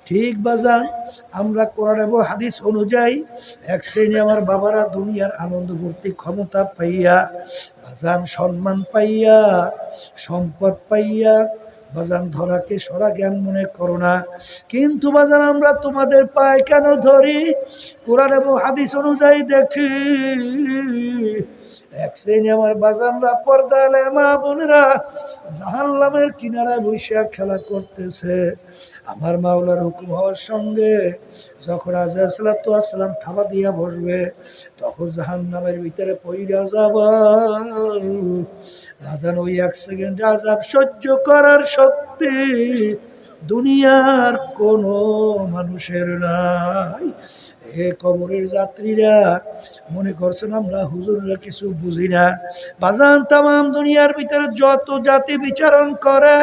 ঠিক বাজান, আমরা কোরআন এবং হাদিস অনুযায়ী এক শ্রেণী আমার বাবারা দুনিয়ার আনন্দ ভর্তি ক্ষমতা পাইয়া, বাজান সম্মান পাইয়া, সম্পদ পাইয়া, বাজান ধরাকে সরা জ্ঞান মনে করো না। কিন্তু বাজান আমরা তোমাদের পায়ে কেন ধরি? কোরআন এবং হাদিস অনুযায়ী দেখি, এক শ্রেণী আমার বাজানরা পর্দালে মা বোনেরা জাহান্নামের কিনারায় বসে খেলা করতেছে। আমার মাওলার হুকুম হওয়ার সঙ্গে যখন আজরাইল সালাতু ওয়াস সালাম থাবা দিয়া বসবে, তখন জাহান্নামের ভিতরে পইরা যাবা। বাজান ওই 1 সেকেন্ড আযাব সহ্য করার শক্তি দুনিয়ার কোনো মানুষের নাই। হে কবরের যাত্রীরা, মনে করছেন আমরা হুজুররা কিছু বুঝি না? বাজান তামাম দুনিয়ার ভিতরে যত জাতি বিচরণ করে,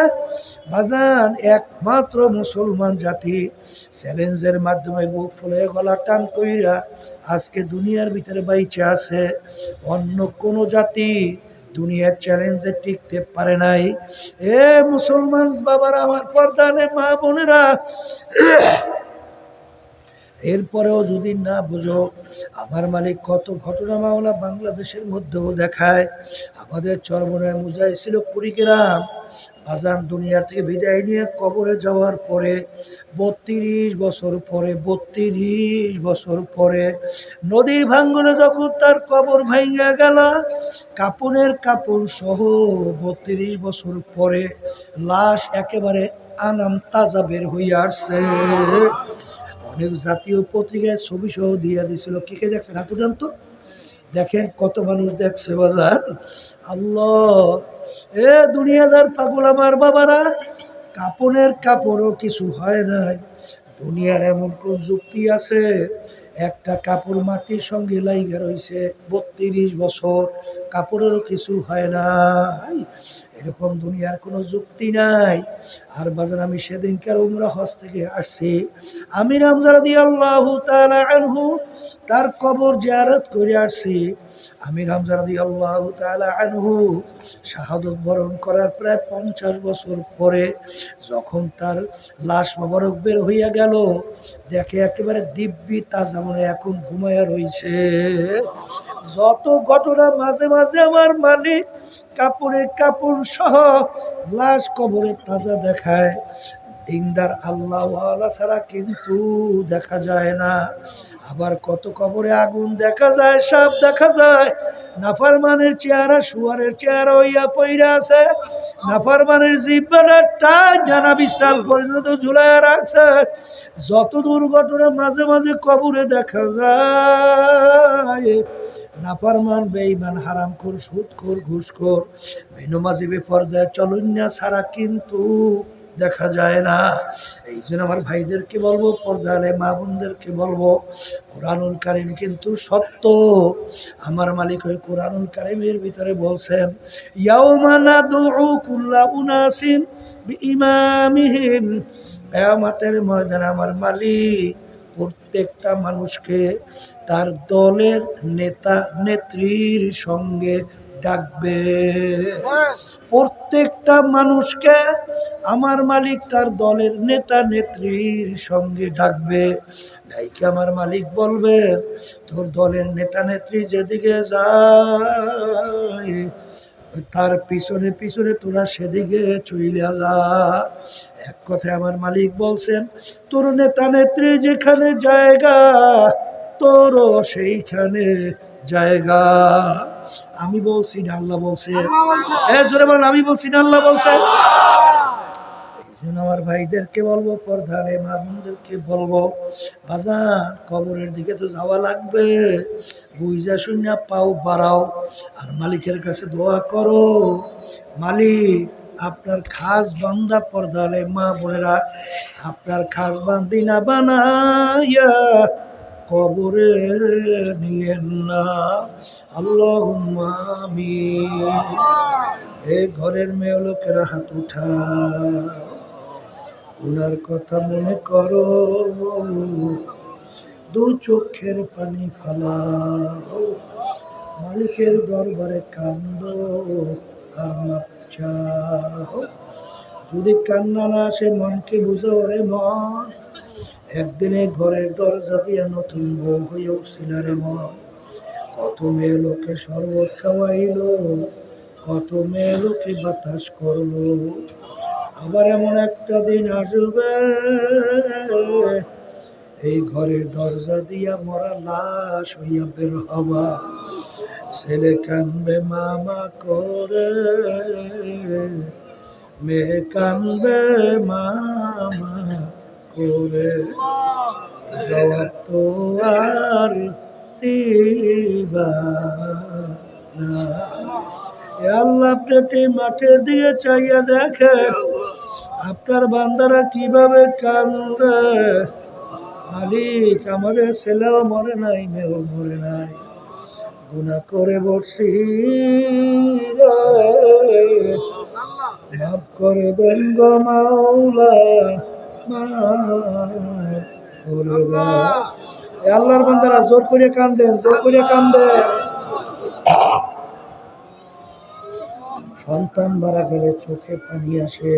বাজান একমাত্র মুসলমান জাতি চ্যালেঞ্জের মাধ্যমে বুক ফুলে গলা টান কইরা আজকে দুনিয়ার ভিতরে বাইচে আছে। অন্য কোন জাতি দুনিয়ার চ্যালেঞ্জে টিকতে পারে নাই। এ মুসলমান বাবারা, আমার পর্দানে মা বোনেরা, এরপরেও যদি না বুঝো, আমার মালিক কত ঘটনা মামলা বাংলাদেশের মধ্যেও দেখায়। আমাদের চরমনের মুজাই ছিল কুড়িগ্রাম, আজান দুনিয়ার থেকে বিদায় নিয়ে কবরে যাওয়ার পরে ৩২ বছর পরে, ৩২ বছর পরে নদীর ভাঙ্গনে যখন তার কবর ভাঙ্গা গেল, কাপড়ের কাপড় সহ ৩২ বছর পরে লাশ একেবারে আনাম তাজা বের হইয়া আসছে। অনেক জাতীয় পত্রিকায় ছবি সহ দিয়ে দিছিল। কে কে দেখছেন হাত উঠান তো, দেখেন কত মানুষ দেখছে বাজার। আল্লাহ, এ দুনিয়াদার পাগল আমার বাবারা, কাপড়ের কাপড়ও কিছু হয় নাই। দুনিয়ার এমন প্রযুক্তি আছে, একটা কাপড় মাটির সঙ্গে লাইগা রয়েছে ৩২ বছর, কাপড়েরও কিছু হয় নাই। এরকম দুনিয়ার কোনো যুক্তি নাই। আর বাজার আমি সেদিনকার উমরা হজ থেকে আসছি, আমির হামজা রাদিয়াল্লাহু তাআলা আনহু তার কবর জিয়ারত করে আসছি। আমির হামজা রাদিয়াল্লাহু তাআলা আনহু শাহাদত বরণ করার প্রায় 50 বছর পরে যখন তার লাশ মোবারক বের হইয়া গেল, দেখে একেবারে দিব্যি তাজা, মনে এখন ঘুমায়া রইছে। যত ঘটনা মাঝে মাঝে আমার মালিক কাপড়ের কাপড় সহ লাশ কবরে তাজা দেখায়, দিনদার আল্লাহওয়ালা ছাড়া কিন্তু দেখা যায় না। আবার কত কবরে আগুন দেখা যায়, সাপ দেখা যায়। নাফরমানের চেহারা শুয়ারের চেহারা হইয়া পইরা আছে, নাফরমানের জিহ্বাটা টান জানা বিস্তার পর্যন্ত ঝুলাইয়া রাখছে। যত দুর্ঘটনা মাঝে মাঝে কবরে দেখা যায়, নাফরমান, বেঈমান, হারামখোর, সুদখোর, ঘুষখোর, বেনমাজি বেপরদায় চলন্যা ছাড়া কিন্তু দেখা যায় না। এই জন্য আমার ভাইদেরকে বলবো, পর্দালে মা বোনদেরকে বলবো, কোরআনুল কারীম কিন্তু সত্য। আমার মালিক ওই কোরআনুল কারীমের ভিতরে বলছেন, ইয়াউমা নাদউ কুল্লা উনাসিন বিইমামিহিম, কিয়ামতের ময়দানে আমার মালিক প্রত্যেকটা মানুষকে তার দলের নেতা নেত্রীর সঙ্গে ডাকবে। প্রত্যেকটা মানুষকে আমার মালিক তার দলের নেতা নেত্রীর সঙ্গে ডাকবে। ডাইকে আমার মালিক বলবে, তোর দলের নেতা নেত্রী যেদিকে যায় তার পিছনে পিছনে তোরা সেদিকে চইলা যা। এক কথায় আমার মালিক বলছেন, তোর নেতা নেত্রী যেখানে জায়গা, তোরও সেইখানে জায়গা। আমি বলছি না আল্লাহ বলছে? জোরে বলেন, আমি বলছি না আল্লাহ বলছে? আমার ভাইদেরকে বলবো, পর্দারে মা বোনদেরকে বলবো, বাজার কবরের দিকে তো যাওয়া লাগবে, বুঝা শুনিয়া পাও বাড়াও, আর মালিকের কাছে দোয়া করো। মালিক আপনার খাস বান্দা, পর্দারে মা বোনেরা, আপনার খাস বান্দি না বানাইয়া কবরে নিয়েন না। আল্লাহুম্মা আমিন। এ ঘরের মেয়ে লোকেরা হাত উঠা, উনার কথা মনে করো, দু চোখের পানি ফালাও, মালিকের দরবারে কান্দো আর মাপ চাও। যদি কান্না না আসে, মনকে বুঝাও, রে মন, একদিনে ঘরের দরজা দিয়ে নতুন বউ হয়ে উঠছিল রে মন। কত মেয়ে লোকে শরবত খাওয়াইলো, কত মেয়ে লোকে বাতাস করলো। আবার এমন একটা দিন আসবে, এই ঘরের দরজা দিয়া মরা লাশ হইয়া বের হবা। ছেলে কানবে মামা করে, মেয়ে কানবে মামা করে, জবাব তো আর দিবা না। আল্লাহ আপনি মাঠের দিকে চাইয়া দেখেন, আপনার বান্দারা কিভাবে কান্দে। মালিক আমাদের ছেলেও মরে নাই, মেয়েও মরে নাই, গুনাহ করে বসছি, মাফ করে দেন গো মাওলা, মাফ করে দাও। আল্লাহর বান্দারা জোর করে কান্দেন, জোর করে কান্দেন। সন্তান মারা গেলে চোখে পানি আসে,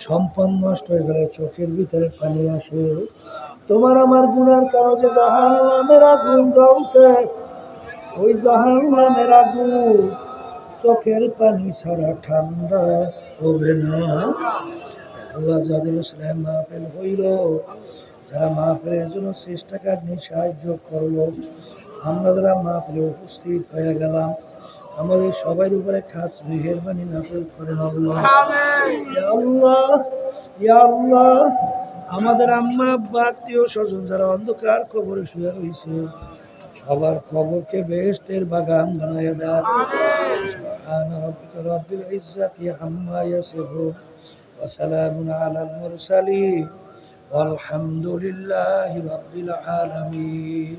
সম্পদ নষ্ট হয়ে গেলে চোখের ভিতরে পানি আসে। তোমার আমার গুনার কারণে যে জাহান্নামের আগুন জ্বলছে, ওই জাহান্নামের আগুন চোখের পানি ছাড়া ঠান্ডা হবে না। আল্লাহ, যাদের ইসলাম মাহফিল হইল, যারা মাহফিলের জন্য চেষ্টাকারী সাহায্য করলো, আমরা যারা মাহফিলে উপস্থিত হয়ে গেলাম, আমাদের সবার উপরে খাস মেহেরবানি নাযিল করেন আল্লাহ। ইয়া আল্লাহ, ইয়া আল্লাহ, আমাদের আম্মা আব্বা আত্মীয় স্বজন যারা অন্ধকার কবরে শুয়ে রয়েছে, সবার কবরকে বেহেশতের বাগান বানায় দেন। সুবহান রাব্বিকা রাব্বিল ইজ্জাতি আম্মা ইয়াসিফুন ওয়া সালামুন আলাল মুরসালিন ওয়ালহামদুলিল্লাহি রাব্বিল আলামিন।